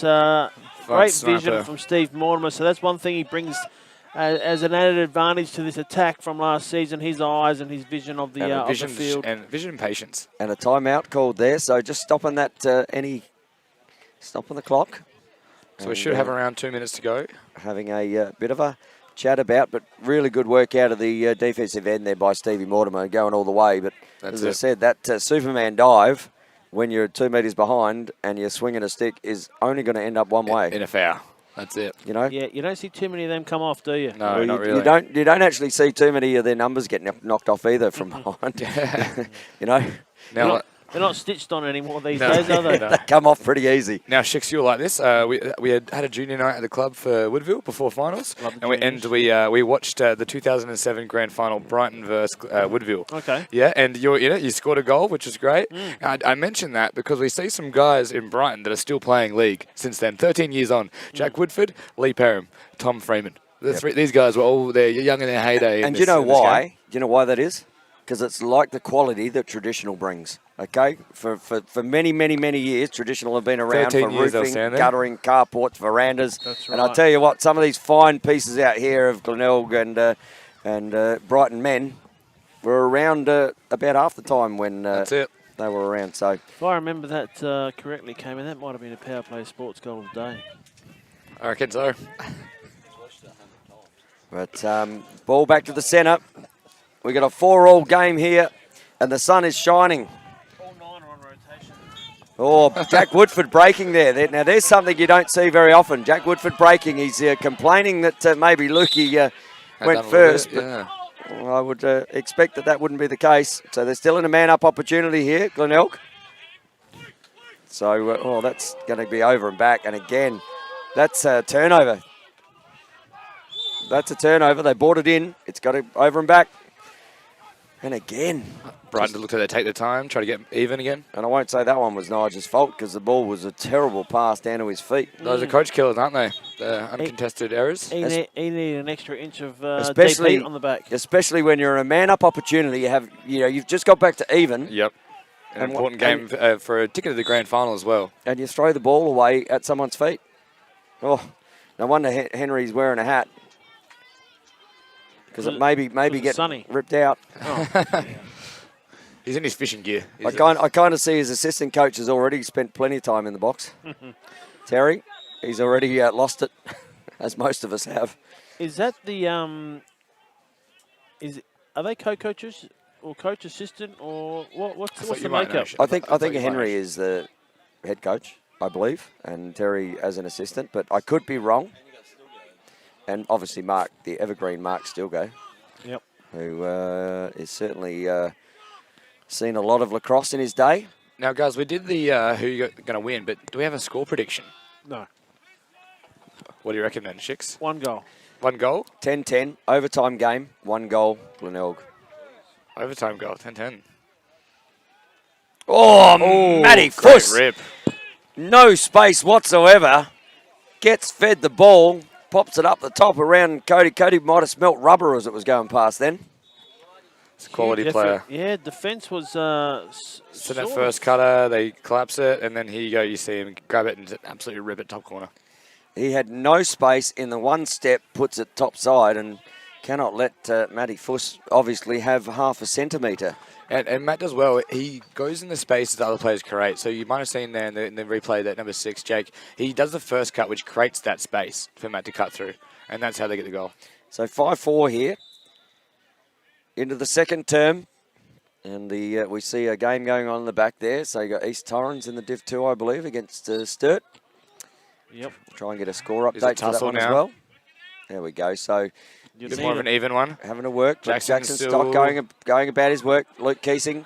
great vision from Steve Mortimer. So that's one thing he brings as an added advantage to this attack from last season, his eyes and his vision of the field. And vision and patience. And a timeout called there, so just stopping that, stopping the clock. So we should have around 2 minutes to go. Having a bit of a chat about, but really good work out of the defensive end there by Stevie Mortimer, going all the way. But as I said, that Superman dive, when you're 2 metres behind and you're swinging a stick, is only going to end up one way. In a foul. That's it. You know? Yeah, you don't see too many of them come off, do you? No, not really. You don't actually see too many of their numbers get knocked off either from behind. Now, They're not stitched on anymore these days, are they? No. They come off pretty easy. Now, Shix, you were like this. We had a junior night at the club for Woodville before finals, we watched the 2007 grand final, Brighton versus Woodville. Okay. Yeah, and you were in it. You scored a goal, which was great. I mentioned that because we see some guys in Brighton that are still playing league since then. 13 years on. Jack Woodford, Lee Perham, Tom Freeman. These guys were all they're young in their heyday. And do you know why? Do you know why that is? Because it's like the quality that traditional brings. Okay, for many, many, many years, traditional have been around for roofing, guttering, carports, verandas. That's right. And I'll tell you what, some of these fine pieces out here of Glenelg and Brighton men were around about half the time when they were around. So if I remember that correctly, Cameron, that might have been a Power Play Sports goal of the day. I reckon so. But ball back to the centre. We got a 4-all game here, and the sun is shining. All 9 are on rotation. Oh, Jack Woodford breaking there. Now, there's something you don't see very often. Jack Woodford breaking. He's complaining that maybe Lukey went first. But I would expect that wouldn't be the case. So they're still in a man-up opportunity here, Glenelg. So, that's going to be over and back. And again, that's a turnover. That's a turnover. They brought it in. It's got it over and back. And again. Brighton looked at they take the time, try to get even again. And I won't say that one was Nigel's fault because the ball was a terrible pass down to his feet. Those are coach killers, aren't they? The uncontested errors. He needed an extra inch of deep heat on the back. Especially when you're in a man-up opportunity. You've just got back to even. Yep. An important game for a ticket to the grand final as well. And you throw the ball away at someone's feet. Oh, no wonder Henry's wearing a hat. Because it maybe get sunny. Ripped out. Oh. He's in his fishing gear. I kind of see his assistant coach has already spent plenty of time in the box. Terry, he's already lost it, as most of us have. Is that the are they co-coaches or coach assistant or what's the makeup? I think Henry is the head coach, I believe, and Terry as an assistant, but I could be wrong. And obviously Mark, the evergreen Mark Stilgo, who is certainly seen a lot of lacrosse in his day. Now, guys, we did the who you're going to win, but do we have a score prediction? No. What do you reckon then, Shix? 1 goal. 1 goal? 10-10, overtime game, 1 goal, Glenelg. Overtime goal, 10-10. Oh, Matty Fuss. Rip. No space whatsoever. Gets fed the ball. Pops it up the top around Cody. Cody might have smelt rubber as it was going past then. It's a quality player. Yeah, defence was... So that first cutter, they collapse it, and then here you go, you see him grab it and absolutely rip it top corner. He had no space in the one step, puts it top side, and cannot let Matty Fuss obviously have half a centimetre. And Matt does well. He goes in the spaces that other players create. So you might have seen there in the replay that number 6, Jake, he does the first cut, which creates that space for Matt to cut through. And that's how they get the goal. So 5-4 here into the second term. And we see a game going on in the back there. So you got East Torrens in the Div 2, I believe, against Sturt. Yep. Try and get a score update for that one as well. There we go. So... It's more of an even one. Having to work. Jackson still Stock going about his work. Luke Keesing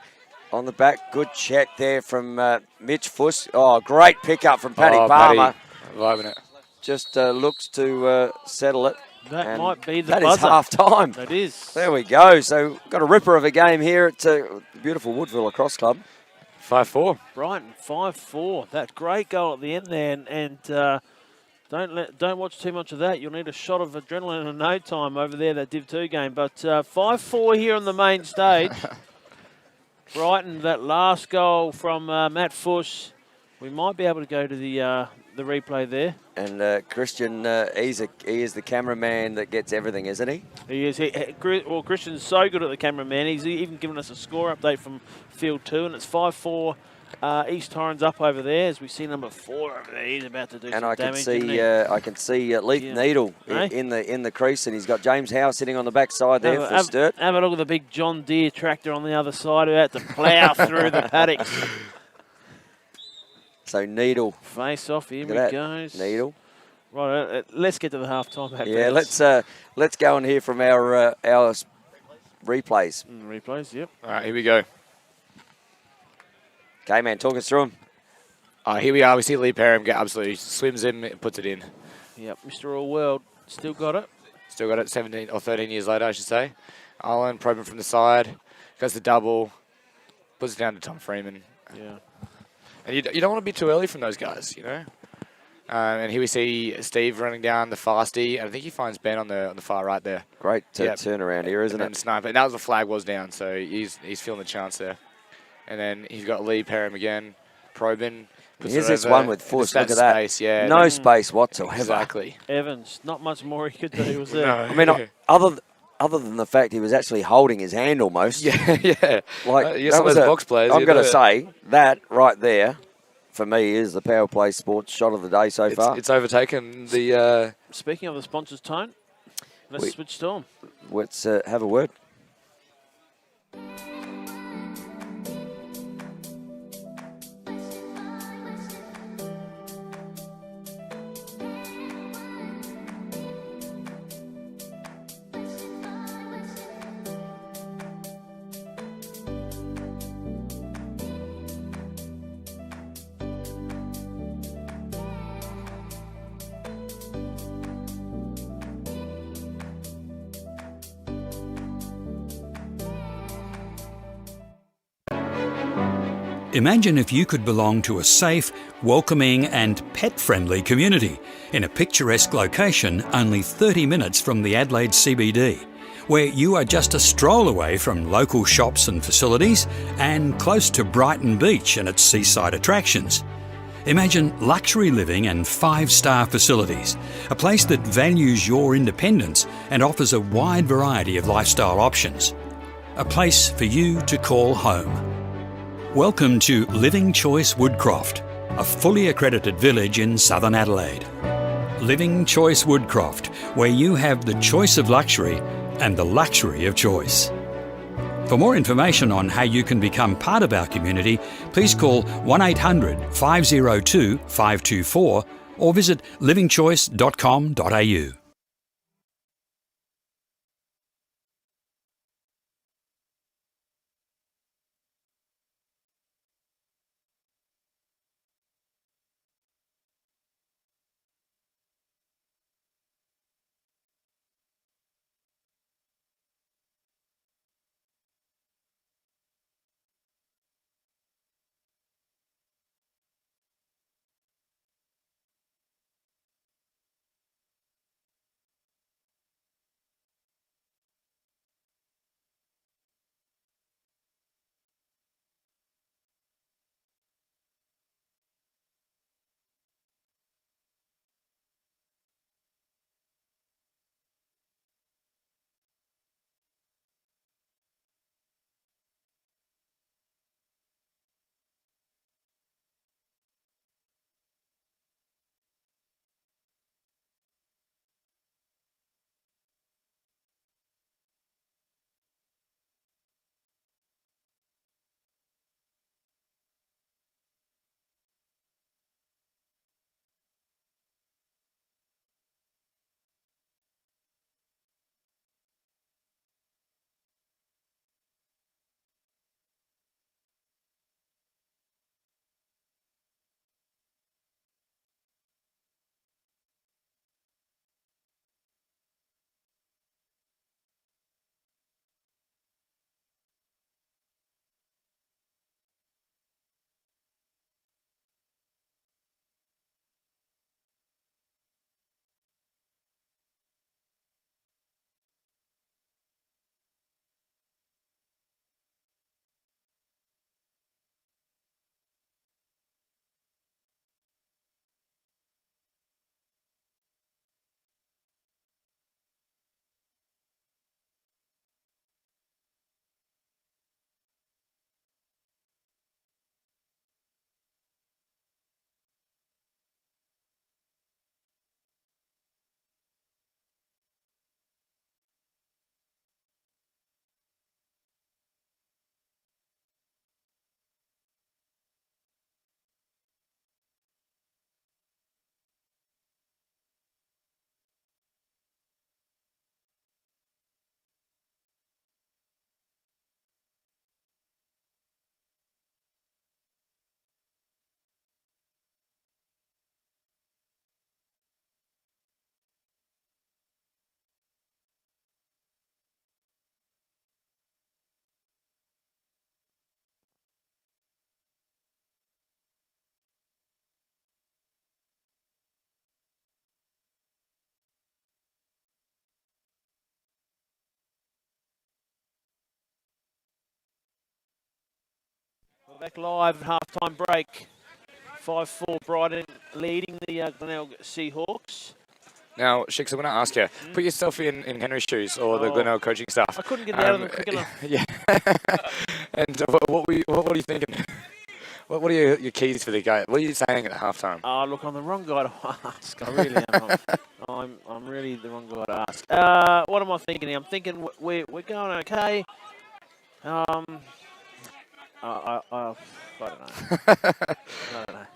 on the back. Good check there from Mitch Fuss. Oh, great pickup from Paddy Palmer. Loving it. Just looks to settle it. That might be the buzzer. That is half-time. That is. There we go. So got a ripper of a game here at the beautiful Woodville Lacrosse Club. 5-4. Brighton, 5-4. That great goal at the end there. And don't watch too much of that. You'll need a shot of adrenaline in no time over there, that Div 2 game. But 5-4 here on the main stage. Brighton, that last goal from Matt Fuss. We might be able to go to the replay there. And Christian, he is the cameraman that gets everything, isn't he? He is. Well, Christian's so good at the cameraman. He's even given us a score update from Field 2, and it's 5-4. East Torrens up over there as we see number 4 over there. He's about to do some damage. And I can see Leith Needle in the crease, and he's got James Howe sitting on the back side there for Sturt. Have a look at the big John Deere tractor on the other side about to plough through the paddocks. So Needle. Face off, here he goes. Needle. Right, let's get to the half-time. Yeah, let's go and hear from our replays. Replays, yep. All right, here we go. Okay, man, talk us through him. Here we are. We see Lee Perham get absolutely swims in, puts it in. Yep, Mr. All World still got it. Still got it 17 or 13 years later, I should say. Arlen probing from the side, goes to double, puts it down to Tom Freeman. Yeah. And you don't want to be too early from those guys, you know. And here we see Steve running down the fasty, and I think he finds Ben on the far right there. Great turnaround here, isn't it? Snipe. And that was the flag was down, so he's feeling the chance there. And then he's got Lee Perham again, probing. Here's this one with Fuss. Look at that. Space, yeah. No space whatsoever. Exactly. Evans, not much more he could do, was there? No. I mean, other than the fact he was actually holding his hand almost. Yeah. Like you got some of those box players. I'm going to say that right there, for me, is the Power Play Sports shot of the day so far. It's overtaken the. Speaking of the sponsors, Tone, let's switch to them. Let's have a word. Imagine if you could belong to a safe, welcoming and pet-friendly community in a picturesque location only 30 minutes from the Adelaide CBD, where you are just a stroll away from local shops and facilities and close to Brighton Beach and its seaside attractions. Imagine luxury living and 5-star facilities, a place that values your independence and offers a wide variety of lifestyle options. A place for you to call home. Welcome to Living Choice Woodcroft, a fully accredited village in southern Adelaide. Living Choice Woodcroft, where you have the choice of luxury and the luxury of choice. For more information on how you can become part of our community, please call 1800 502 524 or visit livingchoice.com.au. Back live at half-time break. 5-4 Brighton leading the Glenelg Seahawks. Now, Shix, I want to ask you, put yourself in Henry's shoes or the Glenelg coaching staff. I couldn't get out of them quick enough. Yeah. And what are you thinking? What are your keys for the game? What are you saying at halftime? Oh, look, I'm the wrong guy to ask. I really am. I'm really the wrong guy to ask. What am I thinking here? I'm thinking we're going okay. I don't know. I don't know.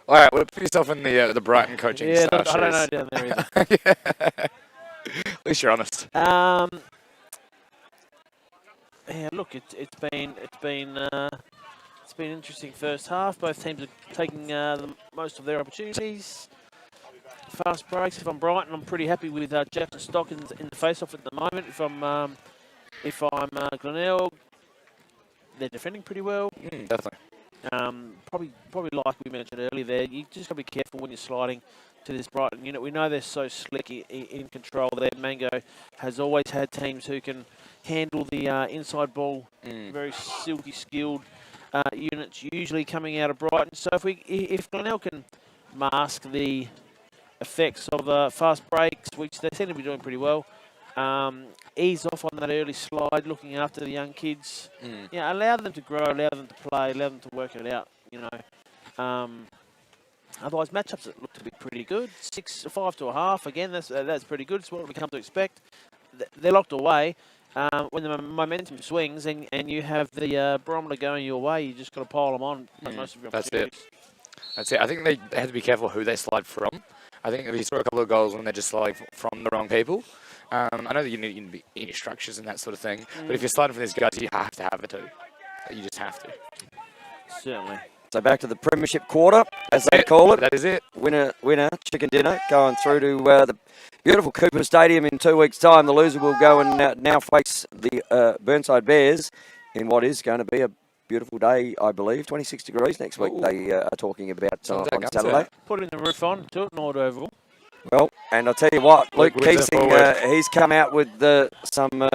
All right, well, put yourself in the Brighton coaching staff. Look, I don't know down there either. Yeah. At least you're honest. Yeah, look, it's been an interesting first half. Both teams are taking most of their opportunities. Fast breaks. If I'm Brighton, I'm pretty happy with Jackson Stock in the face-off at the moment. If I'm Glenelg, they're defending pretty well. Definitely. Probably like we mentioned earlier there, you just got to be careful when you're sliding to this Brighton unit. We know they're so slick in control there. Mango has always had teams who can handle the inside ball, very silky skilled units, usually coming out of Brighton. So if Glenelg can mask the effects of fast breaks, which they seem to be doing pretty well, ease off on that early slide, looking after the young kids. Yeah, allow them to grow, allow them to play, allow them to work it out. Otherwise, matchups that look to be pretty good. 5 to a half. Again, that's pretty good. It's what we come to expect. They're locked away. When the momentum swings and you have the barometer going your way, you just got to pile them on. Most of your That's it. I think they have to be careful who they slide from. I think we saw a couple of goals when they're just sliding from the wrong people. I know that you need to be in your structures and that sort of thing, but if you're sliding from these guys, you have to have it too. You just have to. Certainly. So back to the Premiership quarter, as they call it. That is it. Winner, chicken dinner, going through to the beautiful Cooper Stadium in 2 weeks' time. The loser will go and now face the Burnside Bears in what is going to be a beautiful day, I believe. 26 degrees next week. Ooh. They are talking about on Saturday. Putting the roof on, to it, Nord Oval. Well, and I'll tell you what, Luke Windsor Keesing, he's come out with some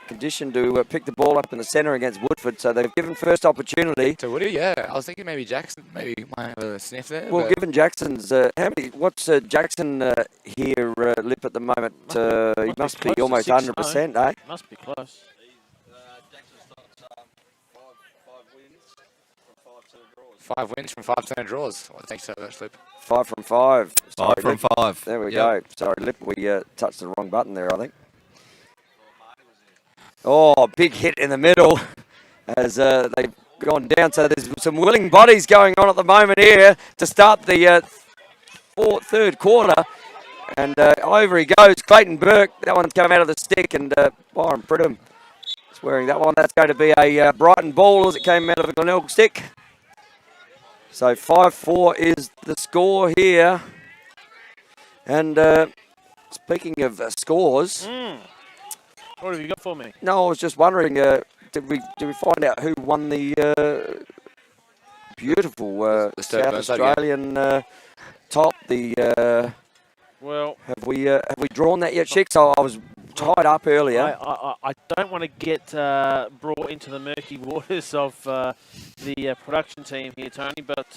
condition to pick the ball up in the centre against Woodford, so they've given first opportunity. So Woody, yeah, I was thinking maybe Jackson might have a sniff there. Well, given Jackson's, what's Jackson here, Lip, at the moment? He must be almost 100%, eh? Must be close. Five wins from 5 center draws. Well, thanks for that, Lip. 5 from 5. Sorry, 5 from Lip. 5. There we go. Sorry, Lip, we touched the wrong button there, I think. Oh, big hit in the middle as they've gone down. So there's some willing bodies going on at the moment here to start the third quarter. And over he goes, Clayton Burke. That one's come out of the stick, and Byron Pridham is wearing that one. That's going to be a Brighton ball as it came out of a Glenelg stick. So 5-4 is the score here. And speaking of scores... What have you got for me? No, I was just wondering, did we find out who won the beautiful South Australian top? Well, have we drawn that yet, Chick? So I was tied up earlier. I don't want to get brought into the murky waters of the production team here, Tony, but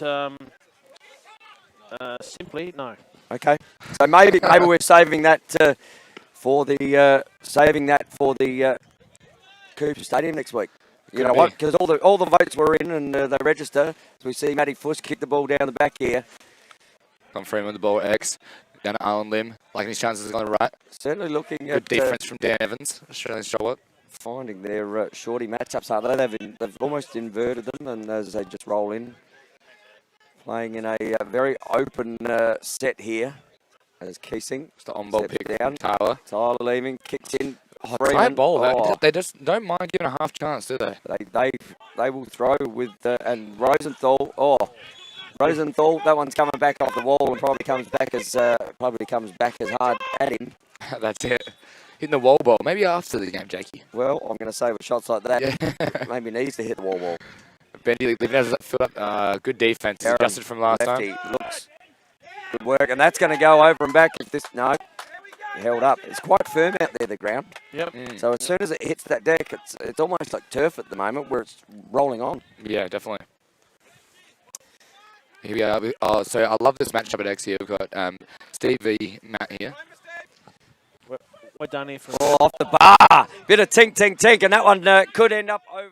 simply no. Okay, so maybe we're saving that. For the Cooper Stadium next week. You know what? Because all the votes were in and they register. So we see Matty Fuss kick the ball down the back here. Tom Freeman with the ball at X. Down to Alan Lim. Liking his chances on the right. Certainly looking Good at... defence from Dan Evans, Australian stalwart. Finding their shorty matchups, aren't they? They've almost inverted them, and as they just roll in. Playing in a very open set here. As Keesing. It's the on-ball pick down. Tyler. Tyler leaving, kicks in. Tight ball. They just don't mind giving a half chance, do they? They will throw with and Rosenthal. Rosenthal. That one's coming back off the wall and probably comes back as hard at him. That's it. Hitting the wall ball. Maybe after the game, Jakey. Well, I'm going to say with shots like that, maybe needs to hit the wall. Bendy leaving has filled up. Good defense. Adjusted from last time. Looks. Good work, and that's going to go over and back. If this held up. It's quite firm out there, the ground. Yep. So as soon as it hits that deck, it's almost like turf at the moment where it's rolling on. Yeah, definitely. Here we are. Oh, so I love this matchup at X here. We've got Steve v. Matt here. We're done here for Off the bar. Bit of tink, tink, tink, and that one could end up over.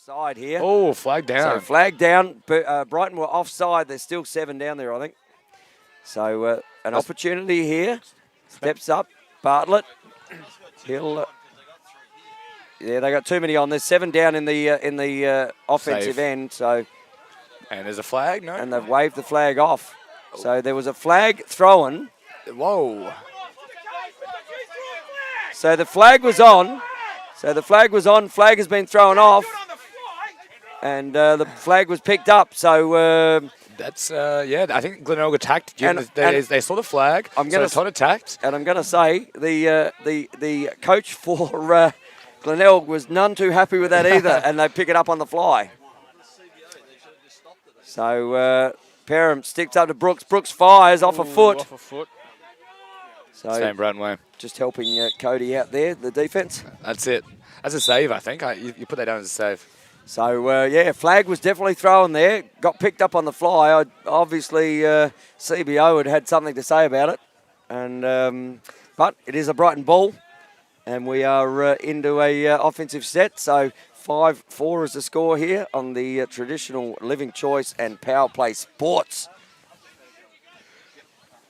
Offside here. Oh, flag down. So flag down. Brighton were offside. There's still 7 down there, I think. So an opportunity here. Steps up. Bartlett. He'll. Yeah, they got too many on. There's 7 down in the offensive end. So. And there's a flag, no? And they've waved the flag off. So there was a flag thrown. Whoa. So the flag was on. Flag has been thrown off. And the flag was picked up. So that's yeah. I think Glenelg attacked. They saw the flag. So Todd attacked. And I'm going to say the coach for Glenelg was none too happy with that either, and they pick it up on the fly. So Perham sticks up to Brooks. Brooks fires off a foot. Off a foot. So Same Brighton way. Just helping Cody out there, the defence. That's it. That's a save, I think. You put that down as a save. So, yeah, flag was definitely thrown there. Got picked up on the fly. Obviously, CBO had something to say about it. And but it is a Brighton ball. And we are into a offensive set. So 5-4 is the score here on the traditional Living Choice and Power Play Sports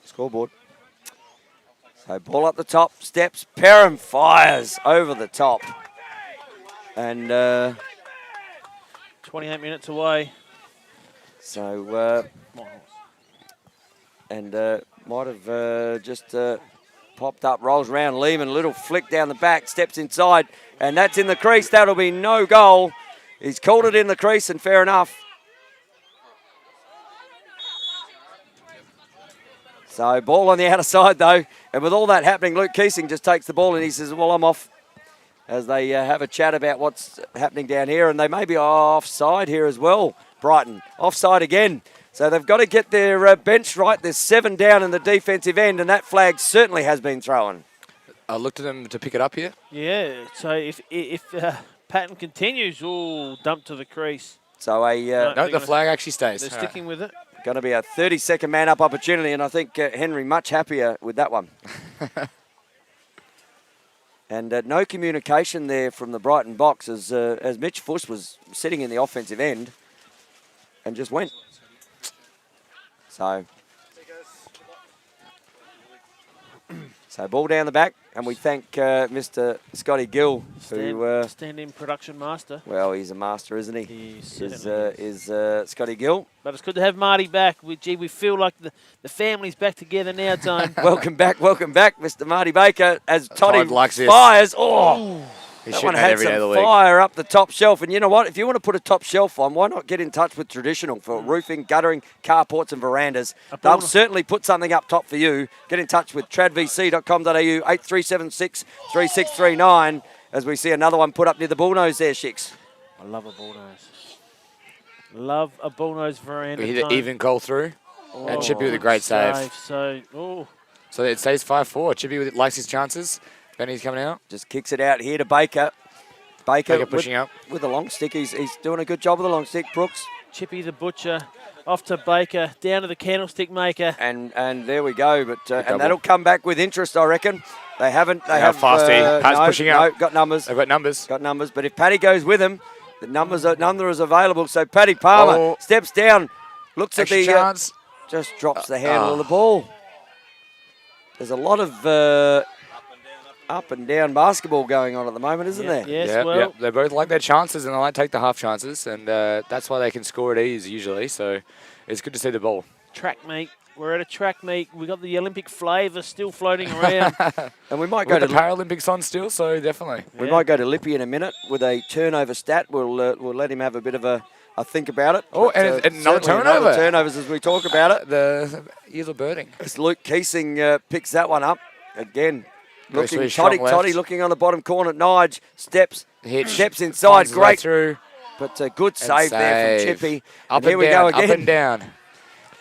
scoreboard. So ball up the top, steps. Perham fires over the top. And 28 minutes away. So, might have just popped up, rolls around. Lehman, little flick down the back, steps inside, and that's in the crease. That'll be no goal. He's called it in the crease, and fair enough. So, ball on the outer side, though. And with all that happening, Luke Keesing just takes the ball and he says, well, I'm off. As they have a chat about what's happening down here. And they may be offside here as well, Brighton. Offside again. So they've got to get their bench right. There's 7 down in the defensive end, and that flag certainly has been thrown. I looked at them to pick it up here. Yeah, so if pattern continues, dump to the crease. So no, the flag actually stays. They're sticking with it. Going to be a 30-second man-up opportunity, and I think Henry much happier with that one. And no communication there from the Brighton box as Mitch Fuss was sitting in the offensive end and just went. So ball down the back, and we thank Mr. Scotty Gill, who stand-in production master. Well, he's a master, isn't he? He is Scotty Gill. But it's good to have Marty back. We feel like the family's back together now, Tone. welcome back, Mr. Marty Baker, as Toddy likes fires. Oh, he's that one shooting had every day of the some week. fire up the top shelf. And you know what? If you want to put a top shelf on, why not get in touch with Traditional for roofing, guttering, carports and verandas? They'll certainly put something up top for you. Get in touch with tradvc.com.au, 8376 3639, as we see another one put up near the bullnose there, Shicks. I love a bullnose. Love a bullnose veranda. We hit an even goal through. And Chippy with a great save. So it stays 5-4. Chippy likes his chances. Benny's coming out. Just kicks it out here to Baker. Baker pushing up. With the long stick. He's doing a good job with the long stick, Brooks. Chippy the butcher off to Baker, down to the candlestick maker. And there we go. But and that'll come back with interest, I reckon. They haven't. They have Fasty. Pat's pushing out. No, got numbers. They've got numbers. Got numbers. But if Paddy goes with him, the number is available. So Paddy Palmer steps down, looks Extra at the chance. Just drops the handle of the ball. There's a lot of up and down basketball going on at the moment, isn't there? Yes, Yep, well. yep. They both like their chances and they like to take the half chances, and that's why they can score at ease usually. So it's good to see the ball. Track meet. We're at a track meet. We've got the Olympic flavour still floating around. And we might We've go got to the Paralympics on still, so definitely. we might go to Lippy in a minute with a turnover stat. We'll let him have a bit of a think about it. Oh, But, and another certainly turnover. Turnovers as we talk about it. The ears are birding. As Luke Keesing picks that one up again. Goes Looking to his strong left. Toddy looking on the bottom corner. Nige steps Hitch. inside. Finds his way Great, through. but a good save there from Chippy. Up and here and we down, go again. up and down.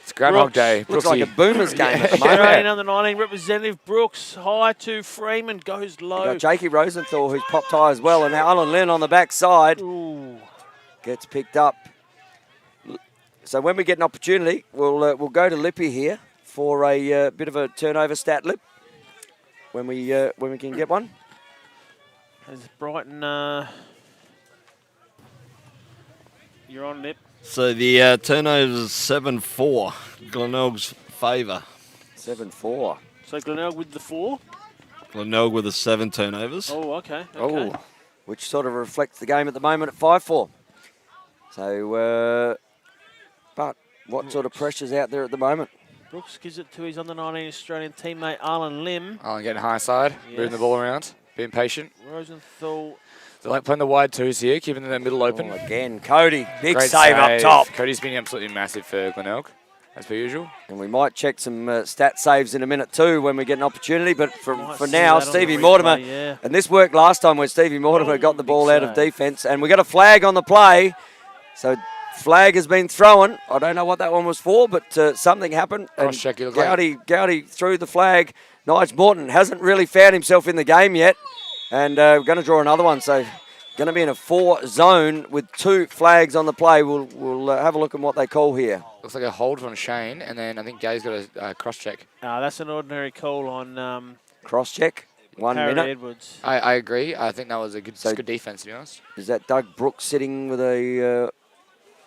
It's Groundhog Day. Looks like a Brooksy. Boomers game at the moment. Australian under 19 representative Brooks high to Freeman, goes We've low. got Jakey Rosenthal who's popped high as well, and now Alan Lynn on the backside Ooh. gets picked up. So when we get an opportunity, we'll go to Lippy here for a bit of a turnover stat, Lip. When we can get one. As Brighton, you're on, Lip. So the turnover's 7-4, Glenelg's favour. 7-4. So Glenelg with the 4. Glenelg with the 7 turnovers. Oh, okay. Oh, Which sort of reflects the game at the moment at 5-4. So, but what sort of pressure's out there at the moment? Brooks gives it to his under 19 Australian teammate Arlen Lim. Alan getting high side, moving the ball around, being patient. Rosenthal. They like playing the wide twos here, keeping the middle open. Oh, again, Cody, big Great save up top. Cody's been absolutely massive for Glenelg, as per usual. And we might check some stat saves in a minute too when we get an opportunity. But for Might for see now, that on Stevie the Mortimer, replay, yeah. and this worked last time when Stevie Mortimer got the ball big out of save. defence. And we got a flag on the play. So flag has been thrown. I don't know what that one was for, but something happened. And Cross-check, he looked like- Gowdy threw the flag. Nige Morton hasn't really found himself in the game yet. And we're going to draw another one. So going to be in a 4 zone with 2 flags on the play. We'll have a look at what they call here. Looks like a hold from Shane, and then I think Gay's got a cross-check. That's an ordinary call on Cross check. 1 Harry minute. Edwards. I agree. I think that was a good, So- good defense, to be honest. Is that Doug Brooks sitting with a...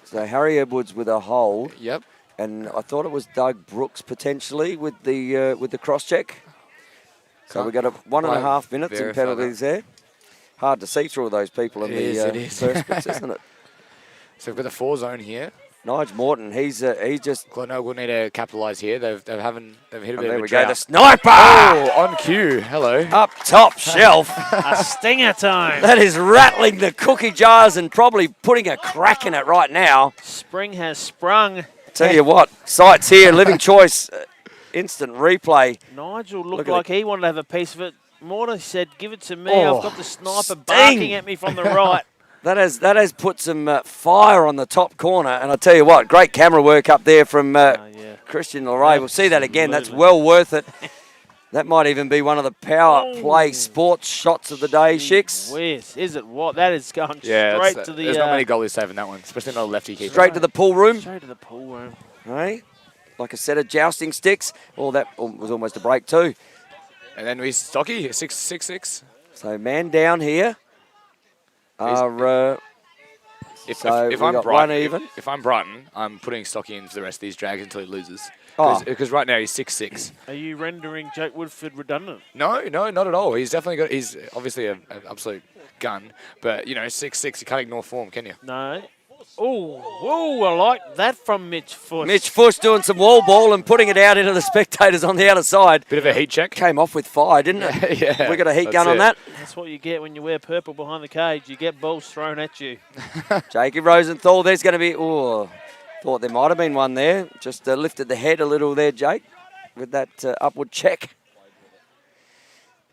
so Harry Edwards with a hold. Yep. And I thought it was Doug Brooks potentially with the cross check. So we got a 1.5 minutes in verify penalties there. Hard to see through all those people in It the is. first bits, isn't it? So we've got the 4 zone here. Nige Morton, he just... Glenelg will need to capitalise here. They've hit a And bit there of a we go, the drought. sniper! Oh, on cue. Hello. Up top shelf. A stinger time. That is rattling the cookie jars and probably putting a crack in it right now. Spring has sprung. Tell you what, sights here, living choice, instant replay. Nigel Look looked at like he wanted to have a piece of it. Morton said, give it to me. Oh, I've got the sniper sting. barking at me from the right. That has put some fire on the top corner, and I tell you what, great camera work up there from Yeah. Christian Leray. We'll see that again. That's Absolutely. well worth it. That might even be one of the power play sports shots of the day, Shix. Whiz. Is it what? That is going Yeah, straight to the... there's not many goalies saving that one, especially not a lefty keeper. Straight to the pool room, Straight to the pool room. hey? Like a set of jousting sticks. Oh, that was almost a break too. And then we Stocky, 6-6-6. So man down here. Are, If So we I'm got Brighton, one even. if I'm Brighton, I'm putting Stocky in for the rest of these drags until he loses. Oh. Because right now he's 6-6. Are you rendering Jake Woodford redundant? No, not at all. He's definitely got. He's obviously an absolute gun, but 6-6. You can't ignore form, can you? No. Oh, I like that from Mitch Fuss. Mitch Fuss doing some wall ball and putting it out into the spectators on the outer side. Bit of a heat check. Came off with fire, didn't it? Yeah, We got a heat that's gun on it. that. That's what you get when you wear purple behind the cage. You get balls thrown at you. Jakey Rosenthal, there's going to be... Oh, thought there might have been one there. Just lifted the head a little there, Jake, with that upward check.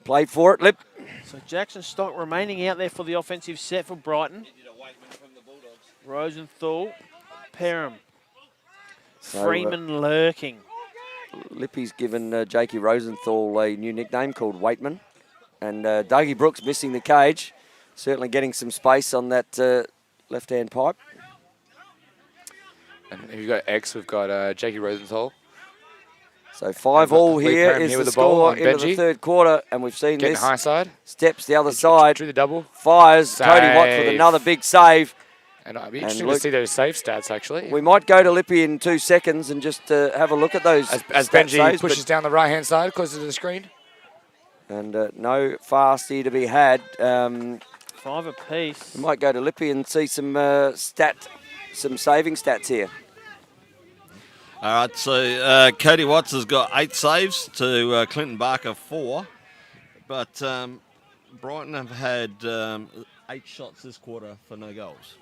Played for it, Lip. So Jackson Stock remaining out there for the offensive set for Brighton. Rosenthal, Perham, So, Freeman lurking. Lippy's given Jakey Rosenthal a new nickname called Waitman. And Dougie Brooks missing the cage. Certainly getting some space on that left-hand pipe. And if you've got X, we've got Jakey Rosenthal. So 5-all Lee here Perham is here the with the ball score on into the Benji. third quarter. And we've seen Getting this. high side. Steps the other side. Drew the double. Fires. Cody Watts with Save. another big save. And it'd be interesting look- to see those save stats, actually. We might go to Lippy in 2 seconds and just have a look at those As stat Benji saves, pushes down the right-hand side, closer to the screen. And no fasty to be had. 5 apiece. We might go to Lippy and see some saving stats here. All right, so Cody Watts has got 8 saves to Clinton Barker 4. But Brighton have had 8 shots this quarter for no goals.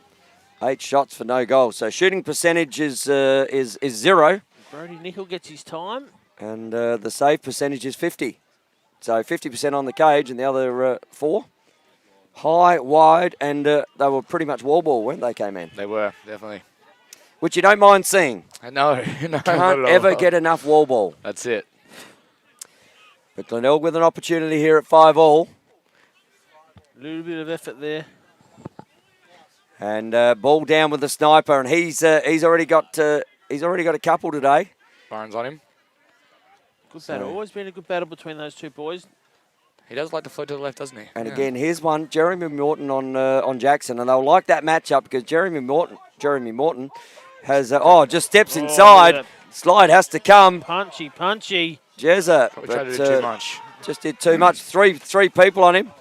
8 shots for no goals. So shooting percentage is 0. Brody Nickel gets his time. And the save percentage is 50. So 50% on the cage and the other 4. High, wide, and they were pretty much wall ball when they came in. They were, definitely. Which you don't mind seeing. No, Can't ever get enough wall ball. That's it. But Glenelg with an opportunity here at 5-all. A little bit of effort there. And ball down with the sniper, and he's already got a couple today. Byron's on him. Good battle. Always been a good battle between those two boys. He does like to float to the left, doesn't he? And again, here's one, Jeremy Morton on Jackson, and they'll like that matchup because Jeremy Morton has just steps inside. Slide has to come. Punchy. Jezza, Probably tried to do too much. Just did too much. Three people on him,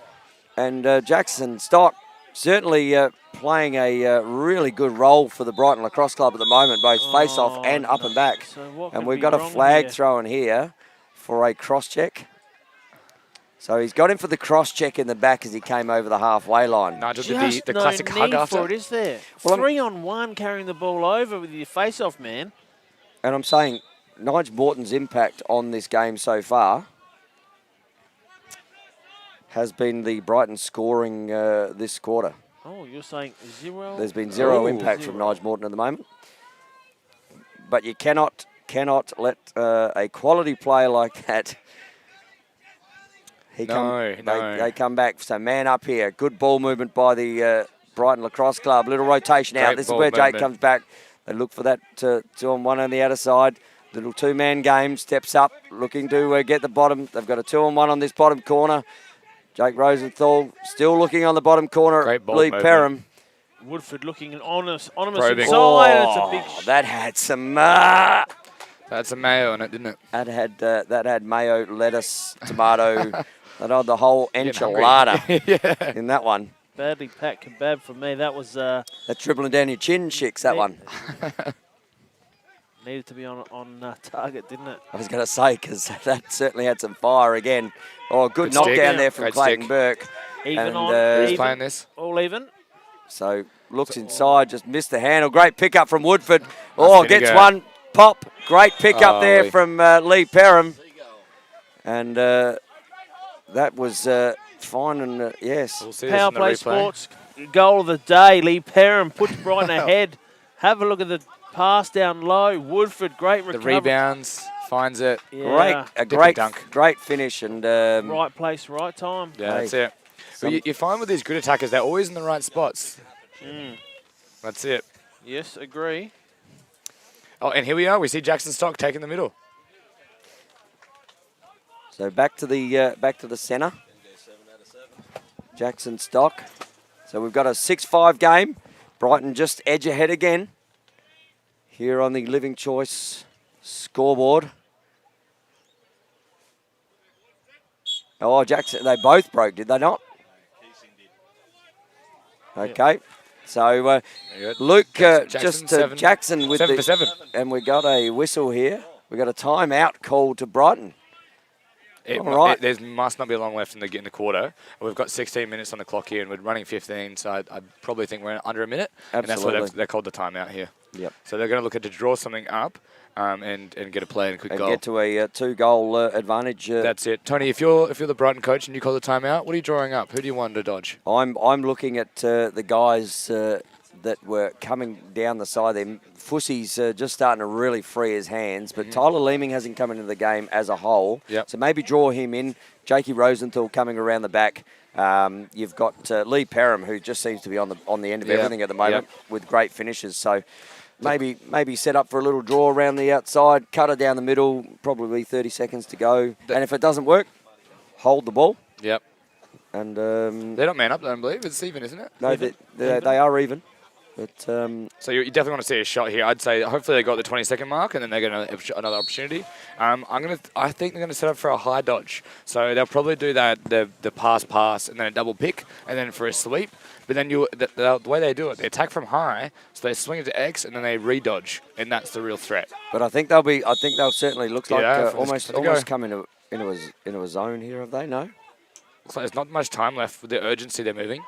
and Jackson Stock certainly playing a really good role for the Brighton Lacrosse Club at the moment, both face-off and up and back. So and we've got a flag thrown here for a cross-check. So he's got him for the cross-check in the back as he came over the halfway line. Nigel Just did the classic no hug need after. for it, is there? Well, 3-on-1 carrying the ball over with your face-off man. And I'm saying Nigel Morton's impact on this game so far has been the Brighton scoring this quarter. Oh, you're saying 0? There's been zero impact from Nigel Morton at the moment. But you cannot let a quality player like that. They come back. So man up here. Good ball movement by the Brighton Lacrosse Club. Little rotation out. This is where Jake comes back. They look for that 2-on-1 on the outer side. Little 2-man game. Steps up, looking to get the bottom. They've got a 2-on-1 on this bottom corner. Jake Rosenthal still looking on the bottom corner. Great ball Lee Perham. Woodford looking honest inside. Oh, it's a big that had some. That's some mayo in it, didn't it? That had mayo, lettuce, tomato. That had the whole enchilada in that one. badly packed kebab for me. That was That's dribbling down your chin, Shicks, that one. needed to be on target, didn't it? I was going to say, because that certainly had some fire again. Oh, good knockdown stick. there from Great Clayton stick. Burke. Even And, on. Who's Even, playing this? all even. So looks inside, just missed the handle. Great pickup from Woodford. Oh, gets go. one pop. Great pickup there Lee. from Lee Perham. And that was fine. And yes, We'll see this Power in the play replay. sports goal of the day. Lee Perham puts Brighton ahead. Have a look at the pass down low. Woodford, great The recovery. rebounds, finds it. Yeah. great dunk. great finish. And Right place, right time. Yeah, that's it. Well, you find with these good attackers, they're always in the right spots. That's it. Yes, agree. Oh, and here we are. We see Jackson Stock taking the middle. so back to the centre. Jackson Stock. So we've got a 6-5 game. Brighton just edge ahead again. Here on the Living Choice scoreboard. Oh, Jackson, they both broke, did they not? Okay. So Very good. Luke, Jackson, Jackson with 7 the... for 7. And we got a whistle here. We got a timeout called to Brighton. All right. There must not be long left in the quarter. We've got 16 minutes on the clock here, and we're running 15, so I probably think we're under a minute. And that's Absolutely. why they're called the timeout here. Yep. So they're going to look at to draw something up and get a play and a quick And goal. get to a 2-goal advantage. That's it. Tony, if you're the Brighton coach and you call the timeout, what are you drawing up? Who do you want to dodge? I'm looking at the guys that were coming down the side there. Fussy's just starting to really free his hands, but Tyler Leeming hasn't come into the game as a whole. Yep. So maybe draw him in. Jakey Rosenthal coming around the back. You've got Lee Perham, who just seems to be on the end of everything at the moment with great finishes. So maybe set up for a little draw around the outside, cutter down the middle, probably 30 seconds to go. And if it doesn't work, hold the ball. Yep. And They're not man up, I don't believe. It's even, isn't it? no, they are even. But So you definitely want to see a shot here. I'd say hopefully they got the 20-second mark and then they're going to have another opportunity. I think they're going to set up for a high dodge. So they'll probably do that the pass and then a double pick and then for a sweep. But then the way they do it, they attack from high, so they swing it to X and then they re-dodge, and that's the real threat. But I think they'll certainly look like almost come into a zone here. Have they? No. Looks like there's not much time left with the urgency they're moving.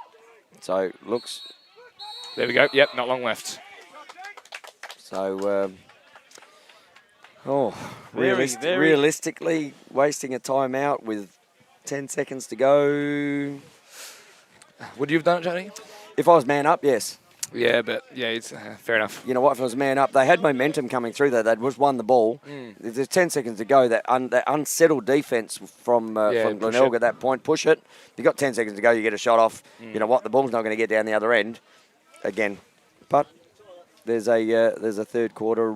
So looks. There we go. Yep, not long left. So, Very realistically, wasting a timeout with 10 seconds to go. Would you have done it, Johnny? If I was man up, yes. Yeah, but yeah, it's fair enough. You know what? If I was man up, they had momentum coming through there. They'd just won the ball. If there's 10 seconds to go, that unsettled defence from Glenelg at that point, push it. You got 10 seconds to go, you get a shot off. You know what? The ball's not going to get down the other end again. But there's a third quarter.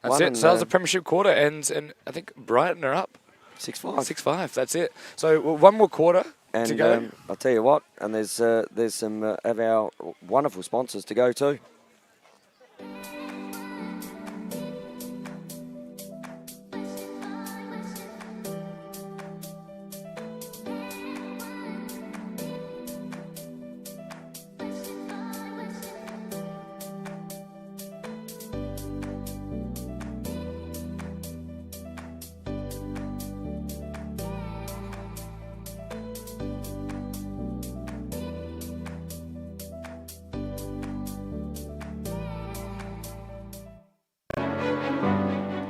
That's it. So that was a premiership quarter ends, and I think Brighton are up 6-5. 6-5. That's it. So one more quarter to go. I'll tell you what, and there's some of our wonderful sponsors to go too.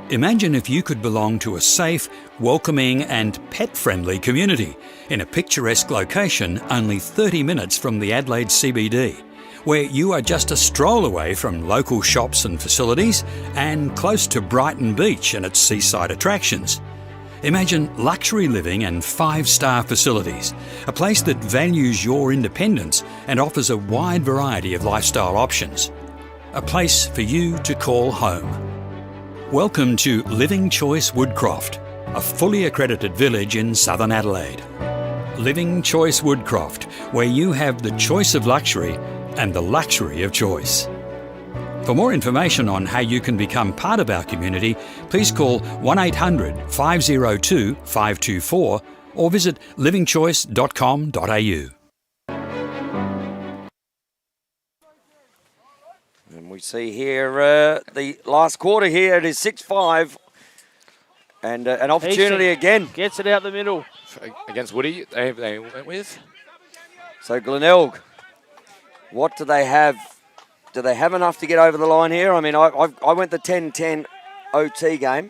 Imagine if you could belong to a safe, welcoming and pet-friendly community in a picturesque location only 30 minutes from the Adelaide CBD, where you are just a stroll away from local shops and facilities and close to Brighton Beach and its seaside attractions. Imagine luxury living and 5-star facilities, a place that values your independence and offers a wide variety of lifestyle options. A place for you to call home. Welcome to Living Choice Woodcroft, a fully accredited village in southern Adelaide. Living Choice Woodcroft, where you have the choice of luxury and the luxury of choice. For more information on how you can become part of our community, please call 1800 502 524 or visit livingchoice.com.au. And we see here the last quarter here, it is 6-5. And an opportunity again. Gets it out the middle. Against Woody, they went with. So Glenelg, what do they have? Do they have enough to get over the line here? I mean, I went the 10-10 OT game.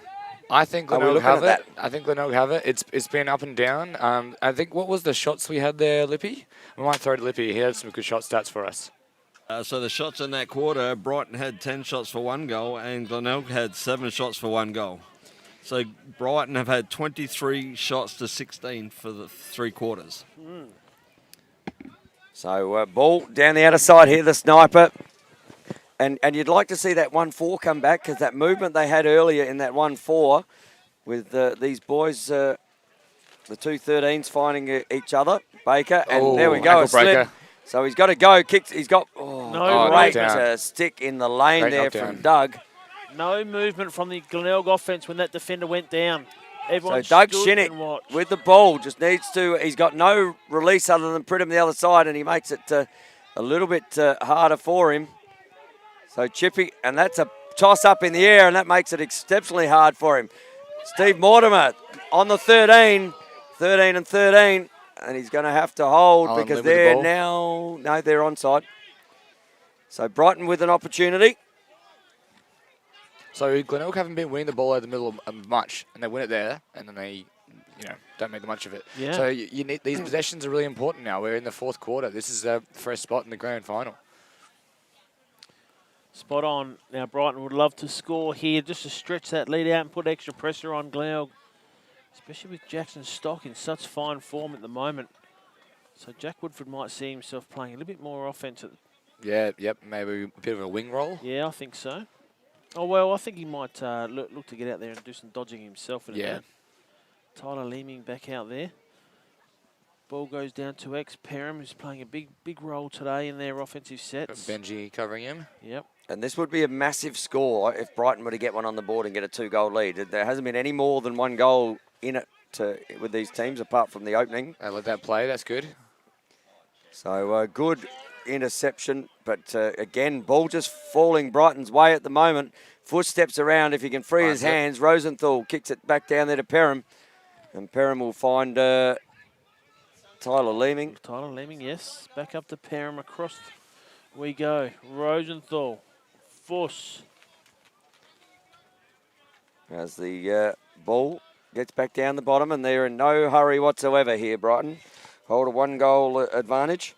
I think Glenelg have it. It's been up and down. I think, what was the shots we had there, Lippy? We might throw to Lippy. He had some good shot stats for us. So the shots in that quarter, Brighton had 10 shots for 1 goal and Glenelg had 7 shots for 1 goal. So Brighton have had 23 shots to 16 for the 3 quarters. So ball down the outer side here, the sniper. And you'd like to see that 1-4 come back because that movement they had earlier in that 1-4 with these boys, the 2 13s finding each other. Baker, and there we go, a slip. So he's got to go. He's got great stick in the lane great there from Doug. No movement from the Glenelg offense when that defender went down. Everyone so Doug Shinnick with the ball just needs to. He's got no release other than Pridham the other side, and he makes it a little bit harder for him. So Chippy, and that's a toss up in the air, and that makes it exceptionally hard for him. Steve Mortimer on the 13 and 13. And he's going to have to hold because they're now... No, they're onside. So Brighton with an opportunity. So Glenelg haven't been winning the ball over the middle much, and they win it there, and then they, don't make much of it. Yeah. So you need these possessions are really important now. We're in the 4th quarter. This is a first spot in the grand final. Spot on. Now Brighton would love to score here just to stretch that lead out and put extra pressure on Glenelg. Especially with Jackson Stock in such fine form at the moment. So Jack Woodford might see himself playing a little bit more offensive. Yeah, yep, maybe a bit of a wing roll. Yeah, I think so. Oh, well, I think he might look to get out there and do some dodging himself in a bit. Tyler Leeming back out there. Ball goes down to Perham, who's playing a big role today in their offensive sets. Benji covering him. Yep. And this would be a massive score if Brighton were to get one on the board and get a 2-goal lead. There hasn't been any more than 1 goal in it with these teams, apart from the opening. They let that play. That's good. So good interception, but again, ball just falling Brighton's way at the moment. Footsteps around if he can free his hands. Rosenthal kicks it back down there to Perham, and Perham will find Tyler Leeming. Tyler Leeming, yes. Back up to Perham. Across we go. Rosenthal, Fuss. As the ball gets back down the bottom, and they're in no hurry whatsoever here, Brighton. Hold a 1-goal advantage.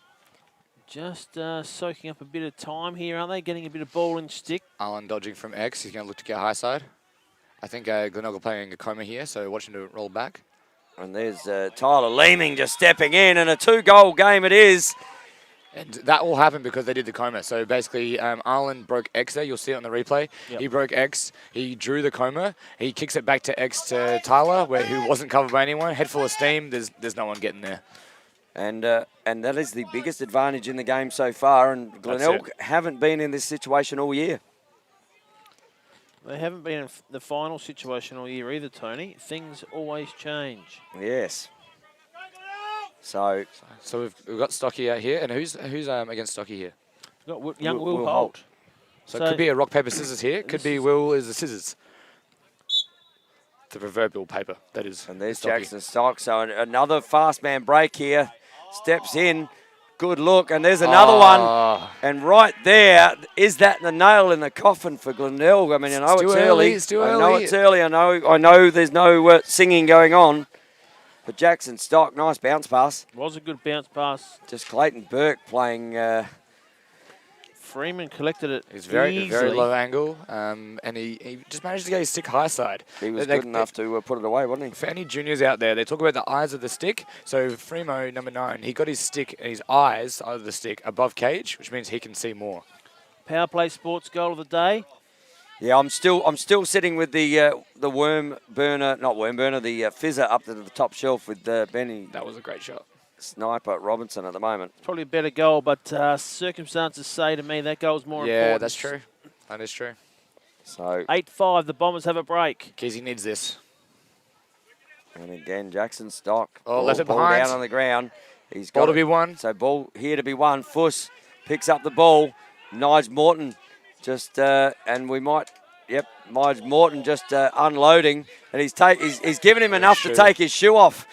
Just soaking up a bit of time here, aren't they? Getting a bit of ball and stick. Alan dodging from X. He's going to look to get high side. I think Glenelg playing a coma here, so watch him to roll back. And there's Tyler Leeming just stepping in, and a 2-goal game it is. And that all happened because they did the coma. So basically, Arlen broke X there. You'll see it on the replay. Yep. He broke X. He drew the coma. He kicks it back to X to Tyler, who wasn't covered by anyone. Head full of steam. There's no one getting there. And that is the biggest advantage in the game so far. And Glenelg haven't been in this situation all year. They haven't been in the final situation all year either, Tony. Things always change. Yes. So we've got Stocky out here, and who's against Stocky here? We've got young Will Holt. So it could be a rock paper scissors here. Could be Will is the scissors. The proverbial paper that is. And there's Stocky. Jackson Stock. So another fast man break here. Steps in. Good look. And there's another one. And right there, is that the nail in the coffin for Glenelg? I mean, I know it's early. It's too early. I know it's early. I know there's no singing going on. But Jackson Stock, nice bounce pass. Was a good bounce pass. Just Clayton Burke playing. Freeman collected it. He's very easily. low angle, and he just managed to get his stick high side. He was good enough to put it away, wasn't he? For any juniors out there, they talk about the eyes of the stick. So Fremo, number 9, he got his stick and his eyes of the stick above cage, which means he can see more. Power play sports goal of the day. Yeah, I'm still sitting with the worm burner, not worm burner, the fizzer up to the top shelf with Benny. That was a great shot. Sniper Robinson at the moment. It's probably a better goal, but circumstances say to me that goal's more important. Yeah, that's true. That is true. So 8-5, the Bombers have a break. Kesey needs this. And again, Jackson Stock. Left it ball behind. down on the ground. He's got Ball to be won. So ball here to be won. Fuss picks up the ball. Nige Morton just and we might. Yep, Nige Morton just unloading, and he's given him enough to take his shoe off.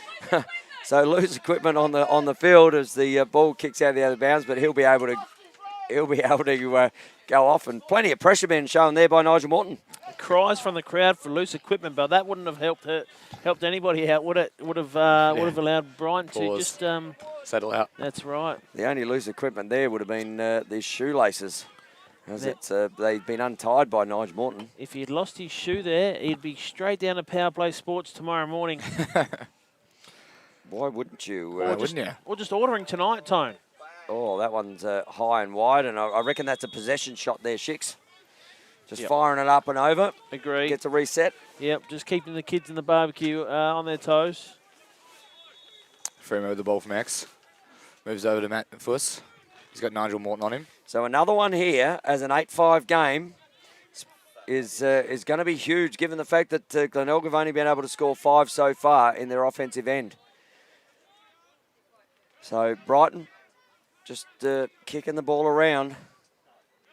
So loose equipment on the field as the ball kicks out of the other bounds, but he'll be able to go off, and plenty of pressure being shown there by Nigel Morton. Cries from the crowd for loose equipment, but that wouldn't have helped anybody out, would it? Would have allowed Brian to just settle out. That's right. The only loose equipment there would have been these shoelaces, as they've been untied by Nigel Morton. If he'd lost his shoe there, he'd be straight down to Power Play Sports tomorrow morning. Why wouldn't you? Wouldn't you? Or just ordering tonight, Tone. Oh, that one's high and wide, and I reckon that's a possession shot there, Shicks. Just firing it up and over. Agree. Gets a reset. Yep, just keeping the kids in the barbecue on their toes. Fremo with the ball from X. Moves over to Matt Fuss. He's got Nigel Morton on him. So another one here as an 8-5 game is going to be huge, given the fact that Glenelg have only been able to score 5 so far in their offensive end. So Brighton just kicking the ball around.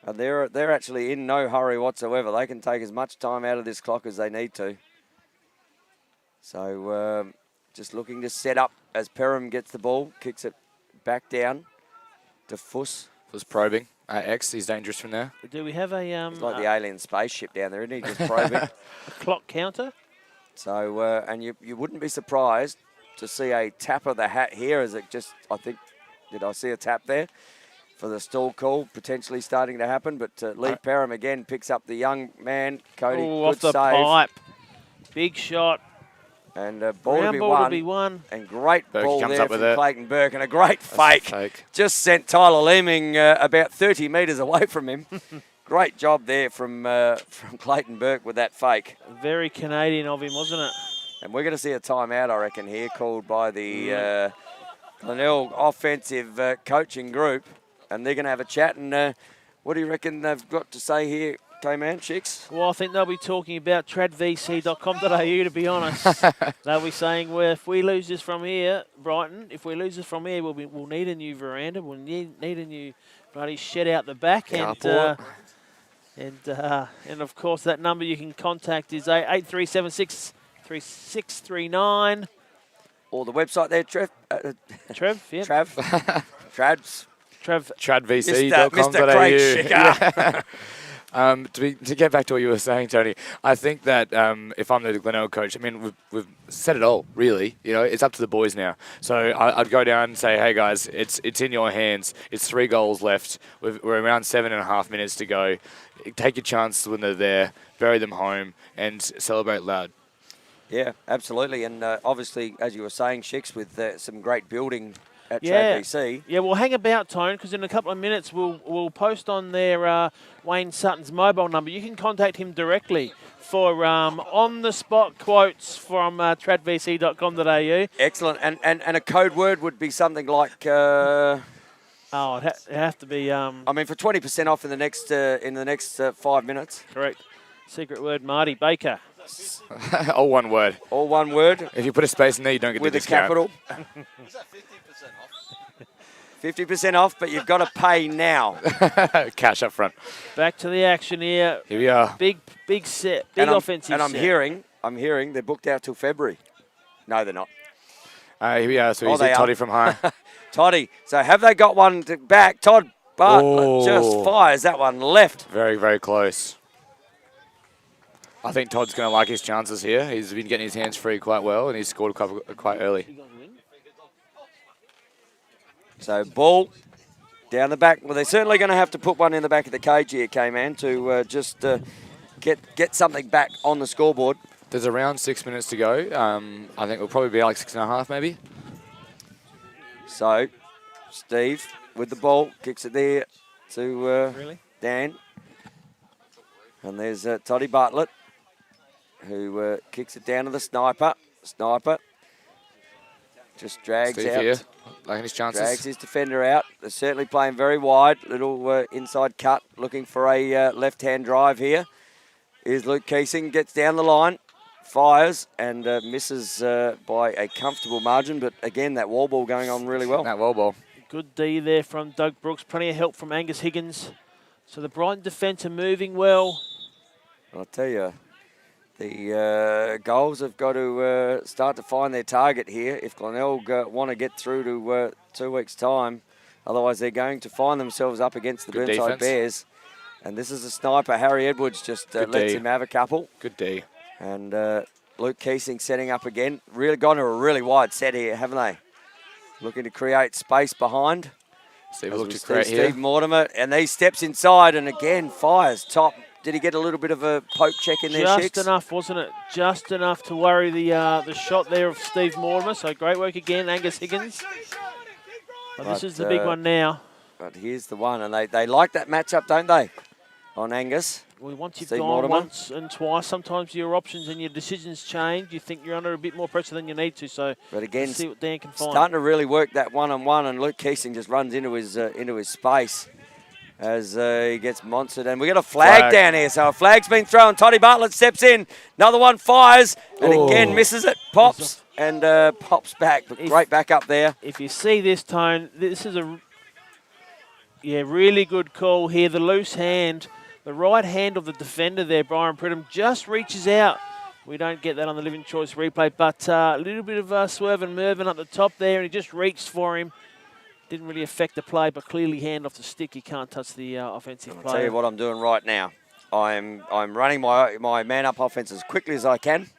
And they're actually in no hurry whatsoever. They can take as much time out of this clock as they need to. So just looking to set up as Perham gets the ball, kicks it back down to Fuss. Fuss probing. X, he's dangerous from there. Do we have a It's like the alien spaceship down there, isn't he? Just probing. a clock counter? So and you wouldn't be surprised to see a tap of the hat here, as it just, I think, did I see a tap there? For the stall call potentially starting to happen, but Lee Perham again picks up the young man, Cody. Ooh, good off the save. pipe. Big shot. And ball to be won. And great Burke ball comes there up with from it. Clayton Burke, and a great fake. Just sent Tyler Leeming about 30 metres away from him. Great job there from Clayton Burke with that fake. Very Canadian of him, wasn't it? And we're going to see a timeout, I reckon, here called by the Glenelg offensive coaching group, and they're going to have a chat. And what do you reckon they've got to say here, K-Man, Chicks? Well, I think they'll be talking about tradvc.com.au, to be honest. They'll be saying, well, if we lose this from here, Brighton, if we lose this from here, we'll need a new veranda. We'll need a new bloody shed out the back. And of course, that number you can contact is 8376 3639. Or the website there, Trev. Trev, yeah. Trav. Travs. Trev. Tradvc.com.au. Craig To get back to what you were saying, Tony, I think that if I'm the Glenelg coach, I mean, we've said it all, really. You know, it's up to the boys now. So I'd go down and say, hey, guys, it's in your hands. It's 3 goals left. We're around 7.5 minutes to go. Take your chances when they're there, bury them home, and celebrate loud. Yeah, absolutely. And obviously, as you were saying, Shix, with some great building at TradVC. Yeah, we'll hang about, Tone, because in a couple of minutes we'll post on there Wayne Sutton's mobile number. You can contact him directly for on-the-spot quotes from tradvc.com.au. Excellent. And a code word would be something like... it'd have to be... I mean, for 20% off in the next 5 minutes. Correct. Secret word, Marty Baker. All one word. All one word. If you put a space in there, you don't get with the discount. With a capital. Is that 50% off? 50% off, but you've got to pay now. Cash up front. Back to the action here. Here we are. Big set. Big offensive And I'm set. hearing they're booked out till February. No, they're not. Here we are. So he's Toddy from high. Toddy. So have they got one back? Todd Bartlett just fires that one left. Very, very close. I think Todd's going to like his chances here. He's been getting his hands free quite well, and he's scored quite early. So ball down the back. Well, they're certainly going to have to put one in the back of the cage here, K-Man, to just get something back on the scoreboard. There's around 6 minutes to go. I think it'll probably be like 6.5 maybe. So Steve with the ball, kicks it there to Dan. And there's Toddy Bartlett, who kicks it down to the sniper. Sniper just drags Steve out. Here, liking his chances. Drags his defender out. They're certainly playing very wide. Little inside cut, looking for a left-hand drive here. Here's Luke Keesing, gets down the line, fires, and misses by a comfortable margin. But again, that wall ball going on really well. That wall ball. Good D there from Doug Brooks. Plenty of help from Angus Higgins. So the Brighton defence are moving well. I'll tell you, the goals have got to start to find their target here if Glenelg want to get through to 2 weeks' time. Otherwise, they're going to find themselves up against the Burnside Bears. And this is a sniper. Harry Edwards just lets him have a couple. Good D. And Luke Keesing setting up again. Really gone to a really wide set here, haven't they? Looking to create space behind. Steve looked to create here. Steve Mortimer, and he steps inside and again fires top. Did he get a little bit of a poke check in there, Just enough, wasn't it? Just enough to worry the shot there of Steve Mortimer. So great work again, Angus Higgins. But this is the big one now. But here's the one, and they like that matchup, don't they, on Angus? Well, once you've Steve gone Mortimer. Once and twice, sometimes your options and your decisions change. You think you're under a bit more pressure than you need to. So but again, let's see what Dan can find. Starting to really work that one-on-one, and Luke Keesing just runs into his space as he gets monstered. And we got a flag down here, so a flag's been thrown. Toddy Bartlett steps in, another one fires, and again misses it, pops, and pops back. But great back up there. If you see this, Tone, this is a really good call here. The loose hand, the right hand of the defender there, Byron Pridham, just reaches out. We don't get that on the Living Choice replay, but a little bit of swerve and Mervyn up the top there, and he just reached for him. Didn't really affect the play, but clearly hand off the stick. You can't touch the offensive play. I'll tell you what I'm doing right now. I'm running my man-up offense as quickly as I can,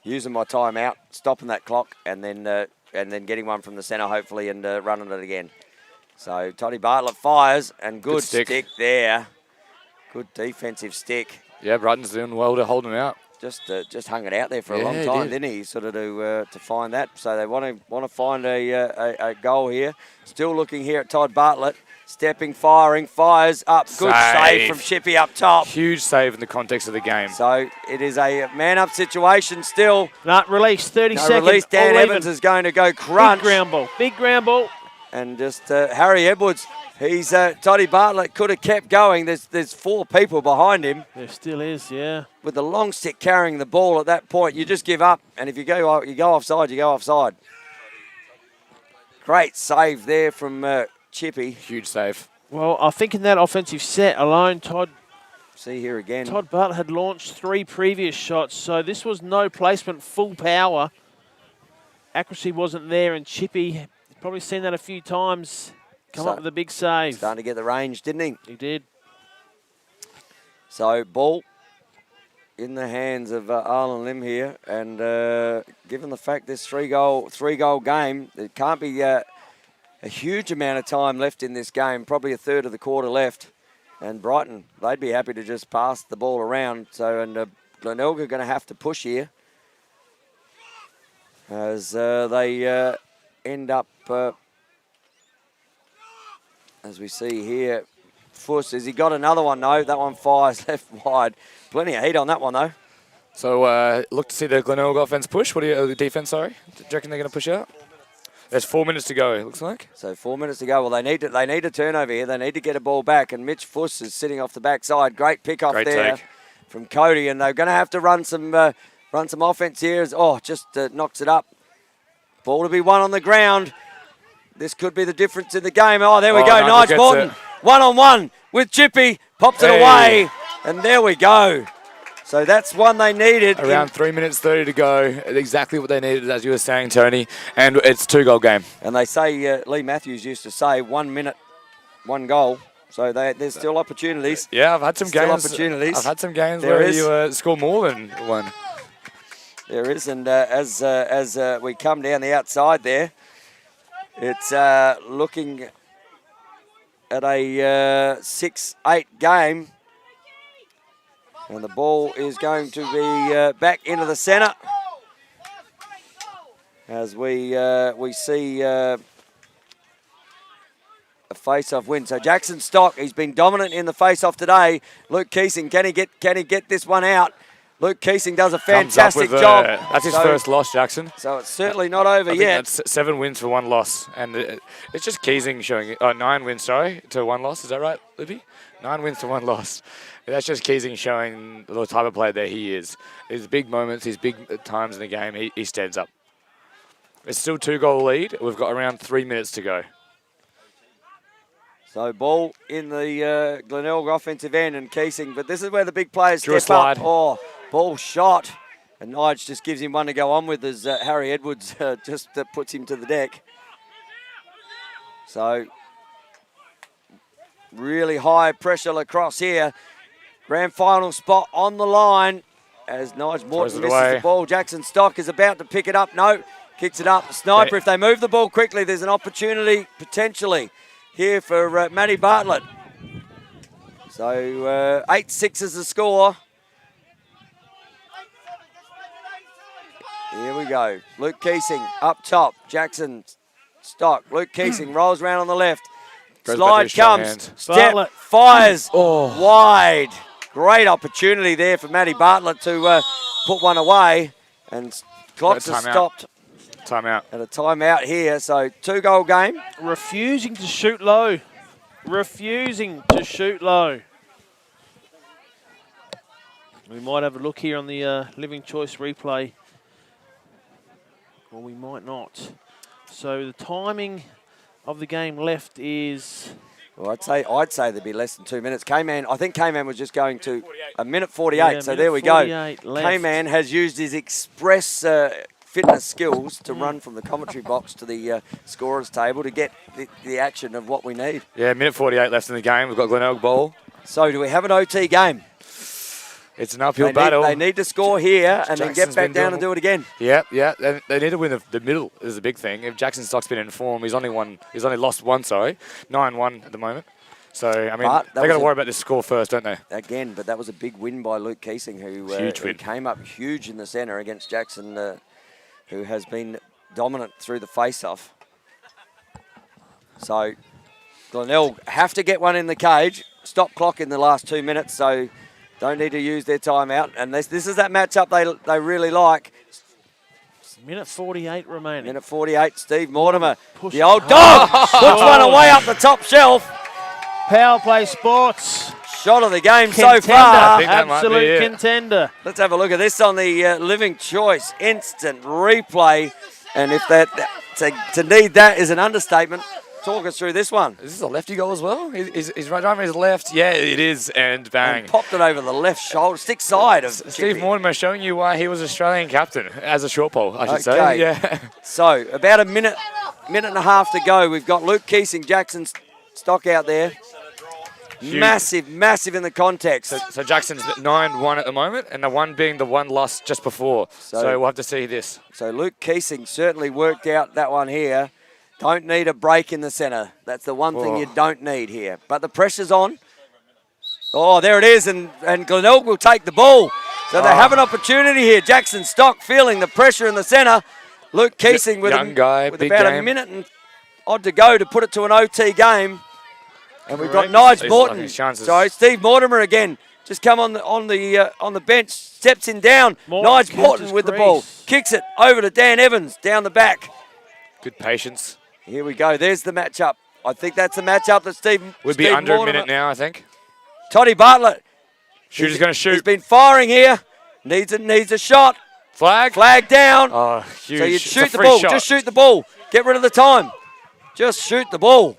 using my timeout, stopping that clock, and then getting one from the centre, hopefully, and running it again. So Toddy Bartlett fires, and good stick there. Good defensive stick. Yeah, Brighton's doing well to hold him out. just hung it out there for a Yeah, long he time, did. didn't he? Sort of to find that. So they want to find a goal here. Still looking here at Todd Bartlett, stepping, firing, fires up. Good save from Chippy up top. Huge save in the context of the game. So it is a man-up situation still. Not release, 30 No seconds. release. Dan all Evans even. is going to go crunch. Big ground ball. And just Harry Edwards, Toddy Bartlett could have kept going. There's 4 people behind him. There still is, yeah. With the long stick carrying the ball at that point, you just give up. And if you go offside, you go offside. Great save there from Chippy. Huge save. Well, I think in that offensive set alone, Todd See here again. Bartlett had launched 3 previous shots, so this was no placement, full power. Accuracy wasn't there, and Chippy, probably seen that a few times, come up with a big save. Starting to get the range, didn't he? He did. So ball in the hands of Arlen Lim here, and given the fact this three-goal game, there can't be a huge amount of time left in this game, probably a third of the quarter left. And Brighton, they'd be happy to just pass the ball around. So, and Glenelg are going to have to push here as they end up, as we see here, Fuss, has he got another one? No, that one fires left wide. Plenty of heat on that one, though. So look to see the Glenelg offense push. What do you, the defense, sorry? Do you reckon they're going to push out? There's 4 minutes to go, it looks like. So 4 minutes to go. Well, they need a turnover here. They need to get a ball back, and Mitch Fuss is sitting off the backside. Great pick off there from Cody, and they're going to have to run some offense here. Just knocks it up. Ball to be won on the ground. This could be the difference in the game. Oh, there we go. Nigel Morton, one-on-one with Chippy, pops it away, and there we go. So that's one they needed. Around 3 minutes 30 to go. Exactly what they needed, as you were saying, Tony. And it's a 2-goal game. And they say, Lee Matthews used to say, 1 minute, 1 goal. So there's still opportunities. Yeah, I've had some games. Opportunities. I've had some games where you score more than one. There is, and as we come down the outside there, it's looking at a 6-8 game. And the ball is going to be back into the centre as we see a face-off win. So Jackson Stock, he's been dominant in the face-off today. Luke Keesing, can he get this one out? Luke Keesing does a fantastic job. That's his first loss, Jackson. So it's certainly not over yet. That's 7 wins for 1 loss, and it's just Keesing showing 9 wins, to 1 loss. Is that right, Libby? 9 wins to 1 loss. That's just Keesing showing the type of player that he is. His big moments, his big times in the game, he stands up. It's still 2-goal lead. We've got around 3 minutes to go. So ball in the Glenelg offensive end and Keesing, but this is where the big players Drew step up. Oh, ball shot. And Nige just gives him one to go on with as Harry Edwards just puts him to the deck. So really high pressure lacrosse here. Grand final spot on the line as Nige Morton misses the ball. Jackson Stock is about to pick it up. No, kicks it up. Sniper, if they move the ball quickly, there's an opportunity potentially here for Matty Bartlett. So 8-6 is the score. Here we go. Luke Keesing up top. Jackson Stock. Luke Keesing rolls around on the left. Slide comes. Step, fires wide. Great opportunity there for Matty Bartlett to put one away. And clocks are stopped. Timeout. At a timeout here. So 2-goal game. Refusing to shoot low. Refusing to shoot low. We might have a look here on the Living Choice replay. Or we might not. So the timing of the game left is... Well, I'd say there'd be less than 2 minutes. K-Man, I think K-Man was just going to a minute 48. Yeah, so there we go. K-Man has used his express fitness skills to run from the commentary box to the scorer's table to get the action of what we need. Yeah, minute 48 left in the game. We've got Glenelg ball. So do we have an OT game? It's an uphill battle. They need to score here and then get back down and do it again. Yeah. They need to win the middle is a big thing. If Jackson Stock's been in form, he's only lost one, 9-1 at the moment. So, I mean, But that they got to was worry about this score first, don't they? Again, but that was a big win by Luke Keesing, who came up huge in the centre against Jackson, who has been dominant through the face-off. So Glenelg have to get one in the cage. Stop clock in the last 2 minutes, so don't need to use their timeout. And this is that matchup they really like. Minute 48 remaining. Minute 48, Steve Mortimer. Push The old it dog puts one away up the top shelf. Power Play Sports. Shot of the game Contender. so far. I think that might be Absolute it. contender. Let's have a look at this on the Living Choice instant replay. And if to need that is an understatement, talk us through this one. Is this a lefty goal as well? He's right driving his left. Yeah, it is, and bang. And popped it over the left shoulder, stick side of Steve Chippy. Mortimer showing you why he was Australian captain as a short pole, I should Okay. say. Yeah. So about a minute and a half to go. We've got Luke Keesing, Jackson's stock out there. Huge. Massive in the context. So Jackson's 9-1 at the moment, and the one being the one lost just before. So we'll have to see this. So Luke Keesing certainly worked out that one here. Don't need a break in the centre. That's the one thing you don't need here. But the pressure's on. Oh, there it is, and Glenelg will take the ball. So they have an opportunity here. Jackson Stock feeling the pressure in the centre. Luke Keesing with Young guy, with big about game. a minute and odd to go to put it to an OT game. And we've got Correct. Nige He's Morton. lucky his chances. Sorry, Steve Mortimer again. Just come on the bench, steps in down. Morton Nige Morton catches with the crease. ball, kicks it over to Dan Evans down the back. Good patience. Here we go. There's the matchup. I think that's the matchup that Would be Steve under a Mortimer- minute now, I think. Toddy Bartlett. Shooter's going to He's shoot. been firing here. Needs a shot. Flag. Flag down. Oh, huge. So you It's a shoot the free ball. shot. Just shoot the ball. Get rid of the time. Just shoot the ball.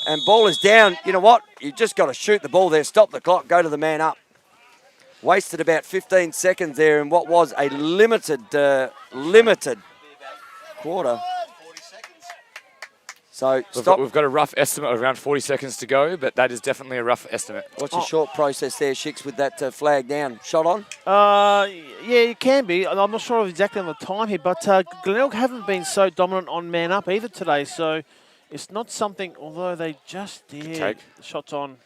And ball is down. You know what? You just got to shoot the ball there. Stop the clock. Go to the man up. Wasted about 15 seconds there in what was a limited quarter. So stop. We've got a rough estimate of around 40 seconds to go, but that is definitely a rough estimate. What's your short process there, Shix, with that flag down? Shot on? Yeah, it can be. I'm not sure exactly on the time here, but Glenelg haven't been so dominant on man up either today, so it's not something, although they just did. Take. Shots on.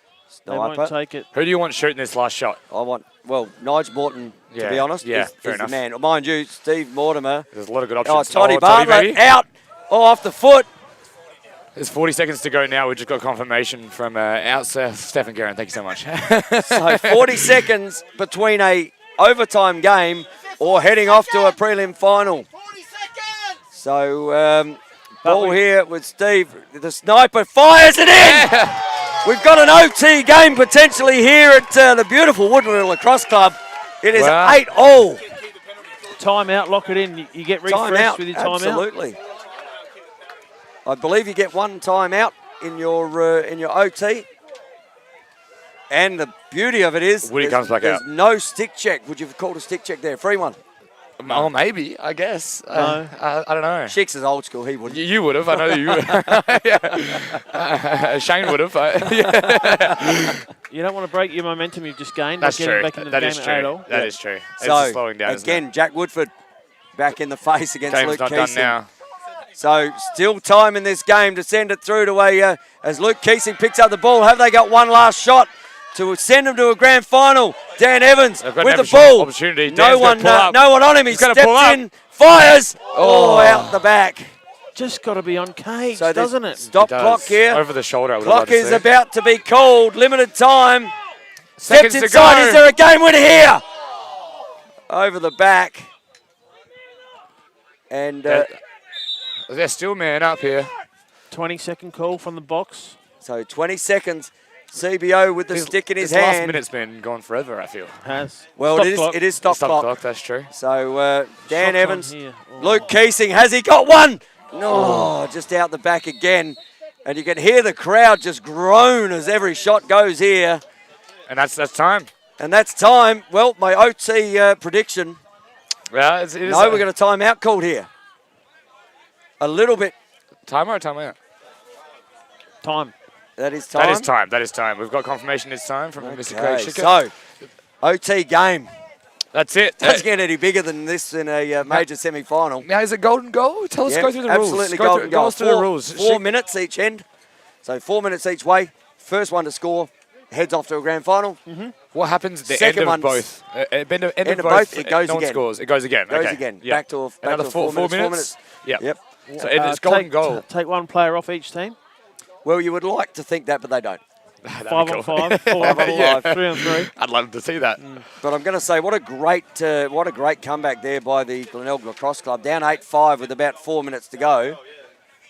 They Sniper. won't take it. Who do you want shooting this last shot? Nige Morton, to Yeah, be honest, yeah, is fair the enough. man. Mind you, Steve Mortimer. There's a lot of good Oh, options. Toddy Toddy Bartlett maybe? out. Oh, off the foot. There's 40 seconds to go now. We just got confirmation from Stephen Guerin. Thank you so much. So 40 seconds between a overtime game or heading off to a prelim final. 40 seconds! So ball here with Steve. The sniper fires it in. We've got an OT game potentially here at the beautiful Woodland Lacrosse Club. It is Wow. 8-all. Timeout, lock it in. You get refreshed Timeout. with your timeout. Absolutely. I believe you get one timeout in your OT. And the beauty of it is Woody comes back there's out. no stick check. Would you have called a stick check there? Free one. Oh, maybe, I guess. No. I don't know. Shix is old school. He wouldn't. You would have. I know you would. Yeah. Shane would have. Yeah. You don't want to break your momentum you've just gained. That's by getting true. back into the That game is at true. 8-all. That is true. So, It's slowing down, isn't again, it? Jack Woodford back in the face against Game's Luke not done Keesing. now. So still time in this game to send it through to as Luke Keesing picks up the ball. Have they got one last shot to send them to a grand final? Dan Evans They've got with an the ball. opportunity. No Dan's one, gonna pull up. no one on him. He He's gonna steps pull up. in, fires. Oh, out the back. Just got to be on cage, So there's doesn't it? Stop It does. clock here. Over the shoulder, I would Clock have is about to be called. Limited time. Seconds Steps to inside. go. Is there a game winner here? Over the back. And They're still man up here. 20-second call from the box. so 20 seconds. CBO with the stick in his This last hand. minute's been gone forever, I feel. Has. Well, Stop it is. clock. It is stop clock. That's true. So Dan Shots on Evans, here. Oh. Luke Keesing, has he got one? No, just out the back again. And you can hear the crowd just groan as every shot goes here. And that's time. And that's time. Well, my OT prediction. Well, it is. No, we're going to timeout called here. A little bit. Timer or timeout? Time. That is time. That is time. That is time. We've got confirmation it's time from Mr. Craig Okay, Schicker. so OT game. That's it. Doesn't get any bigger than this in a major semi-final. Now, is it golden goal? Go through the rules. Absolutely Go golden through, goal. go us through the rules. 4 minutes each end. So 4 minutes each way. first one to score heads off to a grand final. What happens at the Second end of one's- both? End of of both, both, it goes no one again. scores. It goes again. Goes okay. again. Yep. Back to Another 4 minutes. 4 minutes. Yep. Yep. So it's golden goal. Take one player off each team. Well, you would like to think that, but they don't. 5 on 5, 4 on 5, 3 on 3. I'd love to see that. But I'm going to say, what a great comeback there by the Glenelg Lacrosse Club. Down 8-5 with about 4 minutes to go.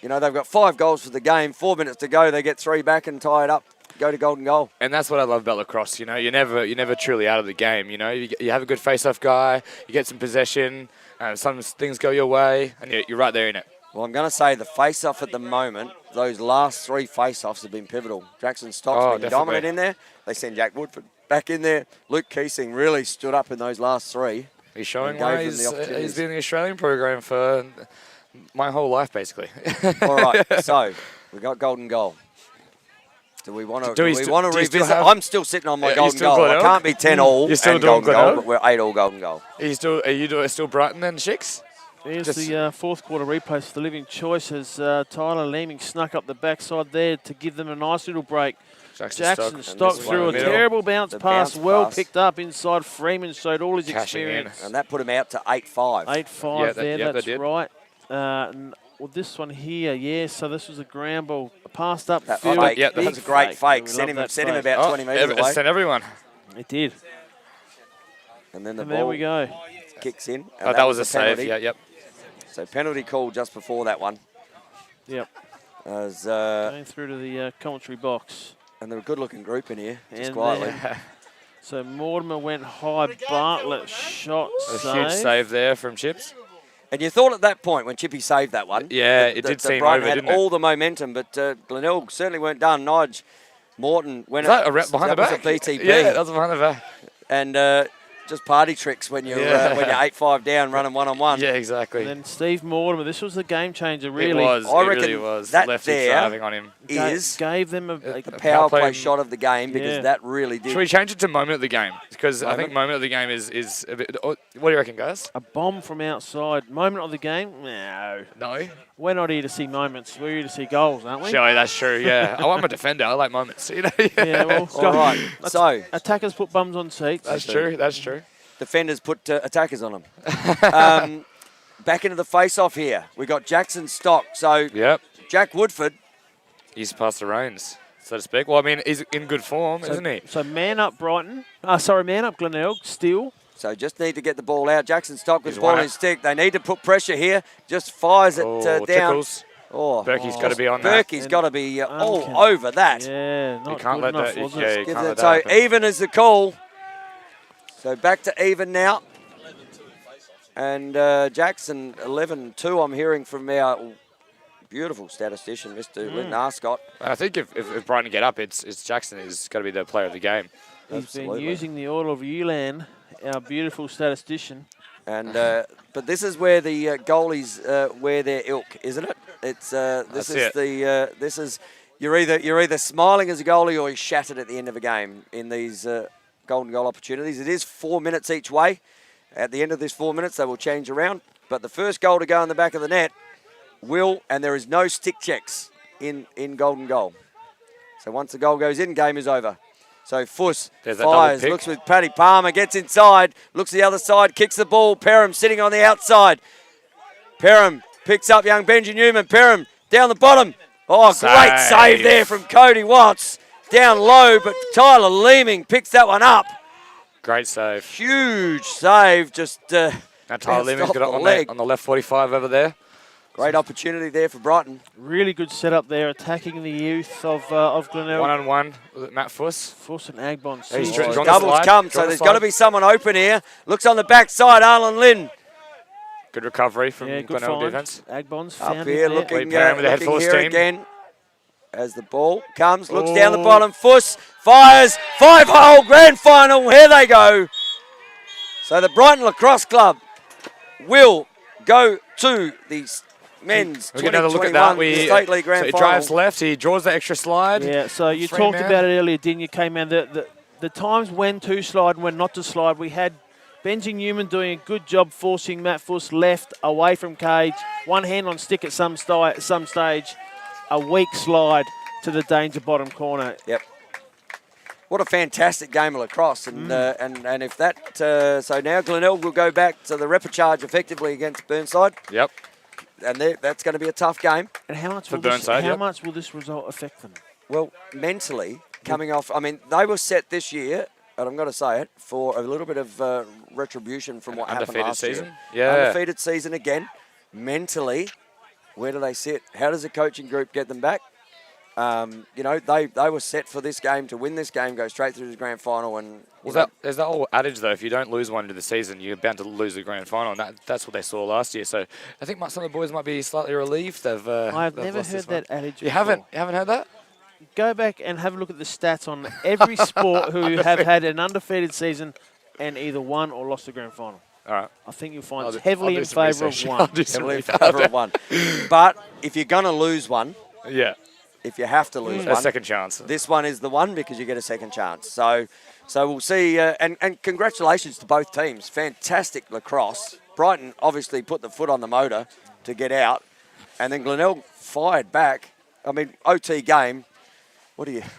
You know, they've got 5 goals for the game. 4 minutes to go, they get 3 back and tie it up. Go to golden goal. And that's what I love about lacrosse. You know, you're never truly out of the game. You know, you have a good face-off guy, you get some possession, some things go your way, and you're right there in it. Well, I'm going to say the face-off at the moment, those last 3 face-offs have been pivotal. Jackson Stock's been definitely. dominant in there. They send Jack Woodford back in there. Luke Keesing really stood up in those last 3. He's showing And why gave them the he's opportunities. been in the Australian program for my whole life, basically. All right, so we got golden goal. Do we want to Do you still revisit? have- I'm still sitting on my Yeah, you golden still goal. I Glenelg? can't be 10 all You're still and doing golden goal, Glenelg? but we're 8 all golden goal. Are you still Brighton then, Shicks? Here's Just- the fourth quarter replay for the Living Choice as Tyler Leeming snuck up the backside there to give them a nice little break. Jackson Stock this through one a in the terrible bounce The pass, bounce well pass. picked up inside. Freeman showed all his Cashing in. experience. And that put him out to 8-5. 8-5 Yeah, there, that that's did. right. Well, this one here, yeah, so this was a ground ball. Passed up That field. fake, yeah, that was big a great fake. fake. We Sent love him that about fake. 20 metres It away. sent everyone. It did. And then the And there ball we go. kicks in. And Oh, that was a save. penalty. Yeah, yep. So penalty call just before that one. Yep. As, Going through to the commentary box. and they're a good-looking group in here, just And quietly. then- So Mortimer went high. Bartlett shot A save. huge save there from Chips. And you thought at that point when Chippy saved that one, Yeah, that- it that- did that seem Brighton over, had didn't it? all the momentum, but Glenelg certainly weren't done. Nige Morton went Is that behind the that back? was a BTP, Yeah, that was behind the back. and just party tricks when you're Yeah. when you're 8-5 down, running 1-on-1. Yeah, exactly. And then Steve Mortimer. This was the game changer, really. It was. I It really reckon was. that Left there driving on him. Is Gave them a the power power play play shot of the game because Yeah. that really did. Should we change it to moment of the game? Because I think Moment? moment of the game is a bit. What do you reckon, guys? a bomb from outside. Moment of the game? No. No. We're not here to see moments. We're here to see goals, aren't we? Sure, that's true. Yeah. Oh, I'm a defender. I like moments. You know. Yeah, well, All right, so attackers put bums on seats. That's true. That's true. defenders put attackers on them. Back into the face-off here. We got Jackson Stock. So Yep. Jack Woodford. He's passed the reins, so to speak. Well, I mean, he's in good form, isn't he? So man up Brighton. Man up Glenelg. Still. So just need to get the ball out. Jackson Stock with He's the ball won in it. his stick. They need to put pressure here. Just fires it Oh, down. tickles. Oh, Berkey's got to be on that. Berkey's got to be all Uncanny. over that. Yeah, not can't good let enough, that- was yeah, it? you Gives can't it- let so that happen. even is the call. So back to even now. And Jackson 11-2. I'm hearing from our beautiful statistician, Mr. Linton Arscott. I think if Brighton get up, it's Jackson is got to be the player of the game. He's Absolutely. been using the oil of Ulan, our beautiful statistician. And but this is where the goalies wear their ilk, isn't it? It's this That's is it. the this is you're either smiling as a goalie or you're shattered at the end of a game in these golden goal opportunities. It is 4 minutes each way. At the end of this 4 minutes, they will change around. But the first goal to go in the back of the net will, and there is no stick checks in golden goal. So once the goal goes in, game is over. So Fuss There's that double fires, pick. looks with Paddy Palmer, gets inside, looks the other side, kicks the ball. Perham sitting on the outside. Perham picks up young Benji Newman. Perham down the bottom. Oh, great save Save. there from Cody Watts. Down low, but Tyler Leeming picks that one up. Great save. Huge save, just Now Tyler bounced Leeming's off got it the on, leg. on the left 45 over there. great opportunity there for Brighton. Really good setup there, attacking the youth of Glenelg. One-on-one with Matt Fuss. Fuss and Agbon. He's Seals. drawn the Doubles slide, come, drawn so the there's slide. got to be someone open here. Looks on the backside, Arlen Lynn. Good recovery from Yeah, good Glenelg find. defence. Agbon's Up found here him there. looking, Wait, Perham with the head looking full here steam. again. As the ball comes, looks down the Oh. bottom. Fuss fires, 5-hole grand final. Here they go. So the Brighton Lacrosse Club will go to the men's We'll get another look at that. 2021 State League Grand So he Final. drives left, he draws the extra slide. Yeah, so you Free talked man. about it earlier, didn't you, K-Man? The times when to slide and when not to slide, we had Benji Newman doing a good job forcing Matt Fuss left away from cage, one hand on stick at some stage, a weak slide. to the danger bottom corner. Yep. What a fantastic game of lacrosse. And if that... so now Glenelg will go back to the repechage effectively against Burnside. Yep. And that's going to be a tough game. And how much, For will, this, Burnside, how yep. much will this result affect them? Well, mentally, coming off... I mean, they were set this year, and I'm going to say it, for a little bit of retribution from what happened last season. year. Yeah. Undefeated season again. Mentally, where do they sit? How does the coaching group get them back? You know, they were set for this game to win this game, go straight through to the grand final. And There's that whole adage, though, if you don't lose one into the season, you're bound to lose the grand final. And that's what they saw last year. So I think some of the boys might be slightly relieved. I've never heard that adage You haven't heard that? Go back and have a look at the stats on every sport who have had an undefeated season and either won or lost the grand final. All right. I think you'll find it's heavily in favour of one. Heavily in favour of one. But if you're going to lose one, Yeah. if you have to lose A one, second chance. this one is the one because you get a second chance. So we'll see. And congratulations to both teams. Fantastic lacrosse. Brighton obviously put the foot on the motor to get out. And then Glenelg fired back. I mean, OT game.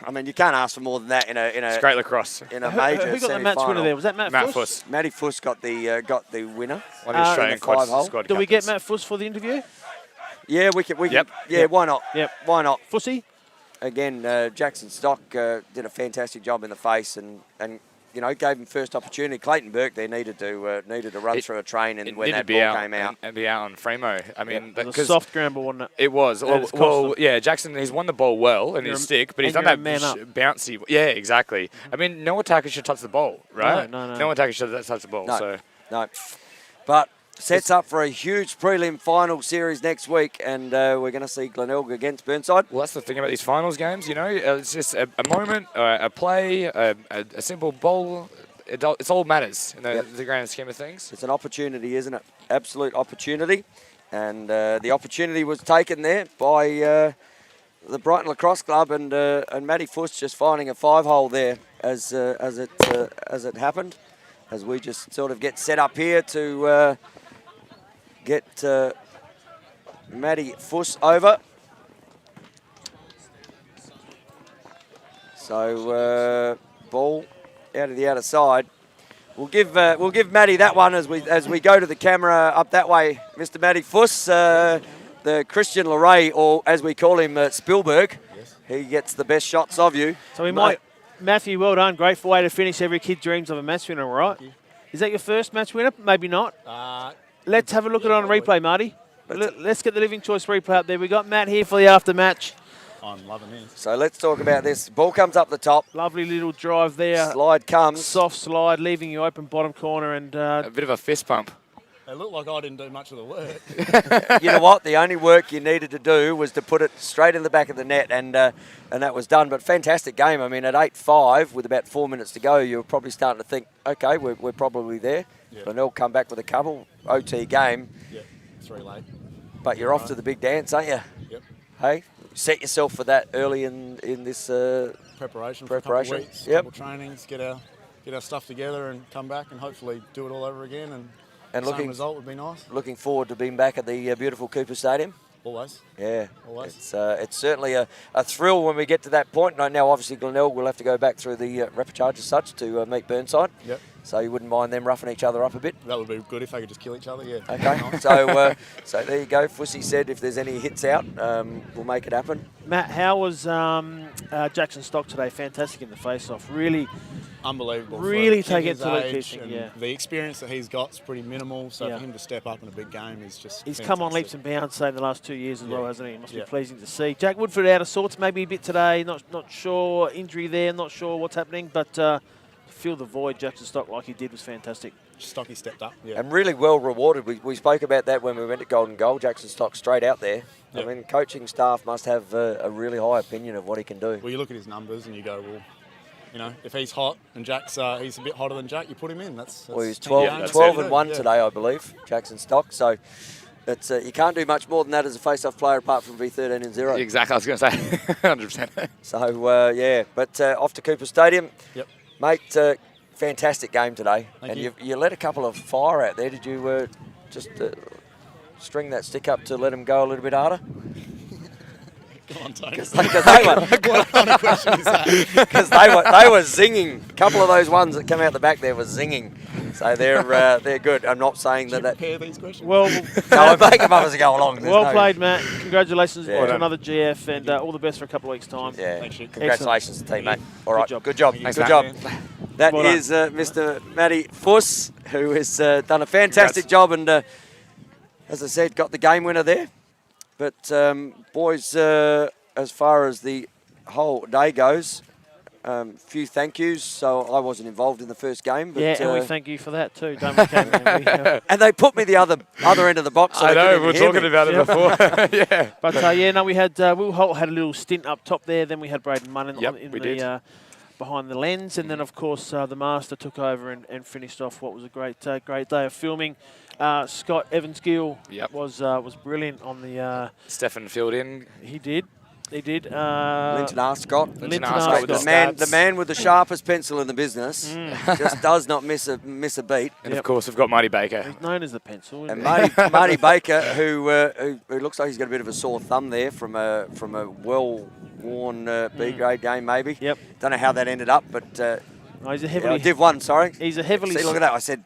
I mean, you can't ask for more than that in a It's great lacrosse. in a major Who got the match semi-final. winner there? Was that Matt Fuss? Matty Fuss got the winner. One of the Australian in the five-hole. squad Do we get captains. Matt Fuss for the interview? Yeah, we can. Yep. Yeah, why not? Yep. Why not? Fussy? Again, Jackson Stock did a fantastic job in the face and you know, gave him first opportunity. Clayton Burke there needed to run through a train, and when that ball came out. And be out on Fremo. I mean, It was a soft ground ball, wasn't it? It was. And it's cost Well, them. yeah, Jackson, he's won the ball well in his stick, but he's and done you're that a man up. bouncy. Yeah, exactly. I mean, no attacker should touch the ball, right? No. No attacker should touch the ball. No, So no. But sets up for a huge prelim final series next week, and we're going to see Glenelg against Burnside. Well, that's the thing about these finals games, you know. It's just a moment, a play, a simple ball. It's all matters in the grand scheme of things. It's an opportunity, isn't it? Absolute opportunity. And the opportunity was taken there by the Brighton Lacrosse Club, and Matty Fuss just finding a 5-hole there as it happened. As we just sort of get set up here to get Matty Fuss over. So ball out of the outer side. We'll give Matty that one as we go to the camera up that way. Mr. Matty Fuss, the Christian Leray, or as we call him, Spielberg. Yes. He gets the best shots of you. So we might, Matthew, well done. Great way to finish. Every kid dreams of a match winner, right? Is that your first match winner? Maybe not. Let's have a look at it on replay, Marty. Let's get the Living Choice replay up there. We got Matt here for the after match. I'm loving this. So let's talk about this. Ball comes up the top. Lovely little drive there. Slide comes. Soft slide, leaving you open bottom corner. And A bit of a fist pump. It looked like I didn't do much of the work. You know what? The only work you needed to do was to put it straight in the back of the net, and that was done. But fantastic game. I mean, at 8-5, with about 4 minutes to go, you were probably starting to think, okay, we're probably there. Yeah. Glenelg come back with a couple. OT game. Yeah, 3 late. But you're off to the big dance, aren't you? Yep. Hey? Set yourself for that early in this Preparation. Preparation. For a couple of weeks, Yep. couple trainings, get our stuff together and come back and hopefully do it all over again. And looking same result would be nice. Looking forward to being back at the beautiful Cooper Stadium. Always. Yeah, Always. it's certainly a thrill when we get to that point. Now, obviously, Glenelg will have to go back through the repechage as such to meet Burnside. Yep. So you wouldn't mind them roughing each other up a bit? That would be good if they could just kill each other, yeah. Okay, so there you go. Fussy said if there's any hits out, we'll make it happen. Matt, how was Jackson Stock today? Fantastic in the face-off. Really Unbelievable. Really for take it his to the age pitching, and yeah. The experience that he's got is pretty minimal, so Yeah. for him to step up in a big game is just He's fantastic. come on leaps and bounds, say, in the last 2 years as well, Yeah. hasn't he? It must be Yeah. pleasing to see. Jack Woodford out of sorts, maybe a bit today. Not sure. Injury there, not sure what's happening. But to fill the void, Jackson Stock, like he did, was fantastic. Stocky stepped up, yeah. And really well rewarded. We spoke about that when we went to Golden Goal. Jackson Stock straight out there. Yep. I mean, coaching staff must have a really high opinion of what he can do. Well, you look at his numbers and you go, well, you know, if he's hot and Jack's he's a bit hotter than Jack, you put him in. That's Well, he's yeah, 12 that's and it. 1 Yeah. today, I believe, Jackson Stock. So it's you can't do much more than that as a face-off player apart from be 13-0. Exactly, I was going to say 100%. So, yeah, but off to Cooper Stadium. Yep. Mate, fantastic game today. Thank and you. you let a couple of fire out there. Did you just string that stick up to let him go a little bit harder? Go on, Tony. Because they were, What kind of question is that? because they were zinging. A couple of those ones that come out the back there were zinging. So they're good. I'm not saying Did you that. prepare these questions? Well, No, I make them up as I go along. There's well no- played, Matt. Congratulations Yeah. to another GF, and all the best for a couple of weeks' time. Yeah. Thanks, Chick. Congratulations to the team, mate. All Good right. job. Good job. Thanks, Good Matt. job. That Well done. is Mr. Matty Fuss, who has done a fantastic job and, as I said, got the game winner there. But, boys, as far as the whole day goes, few thank yous. So I wasn't involved in the first game. But, Yeah, and we thank you for that too, don't we, Cameron? and they put me the other end of the box. So I they know, couldn't we were even hear talking me. about it before. Yeah. But we had Will Holt had a little stint up top there. Then we had Braden Munn Yep, in we the did. behind the lens, and then of course the Master took over and finished off what was a great day of filming. Scott Evans-Gill Yep. was brilliant on the. Stefan filled in. He did. Linton Scott. Linton Scott with Scott. the The man with the sharpest pencil in the business just does not miss a beat. And of course, we've got Marty Baker. He's known as the pencil. And isn't he? Marty Baker, who looks like he's got a bit of a sore thumb there from a well-worn B grade game, maybe. Yep. Don't know how that ended up, but No, he's a heavily. Div 1. Sorry. He's a heavily. See, look at that. I said.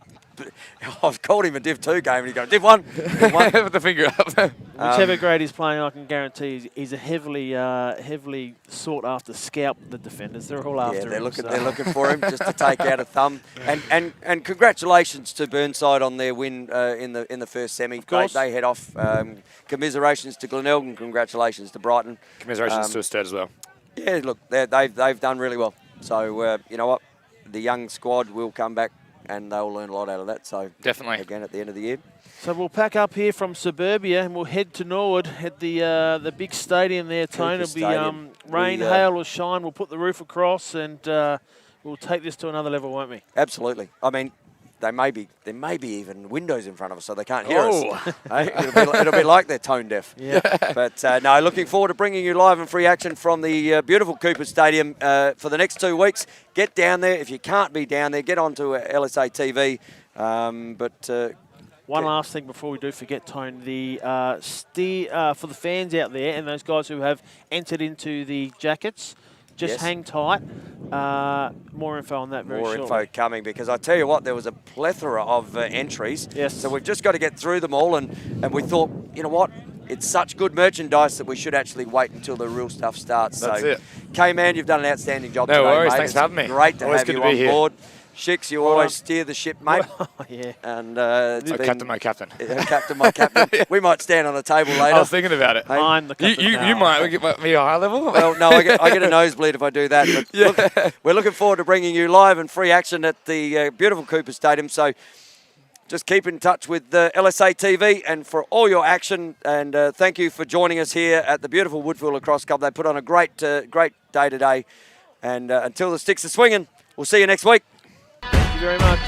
I've called him a Div 2 game, and he goes, Div 1. Div 1. With the finger up. Whichever grade he's playing, I can guarantee he's a heavily sought after scout. The defenders, they're all after Yeah, they're him. they're looking for him just to take out a thumb. And congratulations to Burnside on their win in the first semi. Of course. They head off. Commiserations to Glenelg and congratulations to Brighton. Commiserations to Ested as well. Yeah, look, they've done really well. So you know what, the young squad will come back and they'll learn a lot out of that. So Definitely. again at the end of the year. So we'll pack up here from Suburbia and we'll head to Norwood at the big stadium there, Tone. It'll be Stadium. rain, hail or shine. We'll put the roof across and we'll take this to another level, won't we? Absolutely. I mean, there may be even windows in front of us so they can't hear Oh. us. Hey, it'll be like they're tone deaf. Yeah. But no, looking forward to bringing you live and free action from the beautiful Cooper Stadium for the next 2 weeks. Get down there. If you can't be down there, get onto LSA TV. One last thing before we do forget, Tone, the for the fans out there and those guys who have entered into the jackets, just Yes. hang tight. More info on that very More shortly. info coming because I tell you what, there was a plethora of entries. Yes. So we've just got to get through them all, and we thought, you know what, it's such good merchandise that we should actually wait until the real stuff starts. That's so, it. K-Man, you've done an outstanding job No today, worries, mate. thanks for It's having me. Great to Always have good you to be on here. board. Shix, you always steer the ship, mate. Yeah. And it's been, Captain, my captain. Captain, my captain. We might stand on the table later. I was thinking about it. Hey? I'm the captain You now. might get me a high level. Well, no, I get a nosebleed if I do that. But look, we're looking forward to bringing you live and free action at the beautiful Cooper Stadium. So just keep in touch with LSA TV and for all your action. And thank you for joining us here at the beautiful Woodville Lacrosse Club. They put on a great day today. And until the sticks are swinging, we'll see you next week. Thank you very much.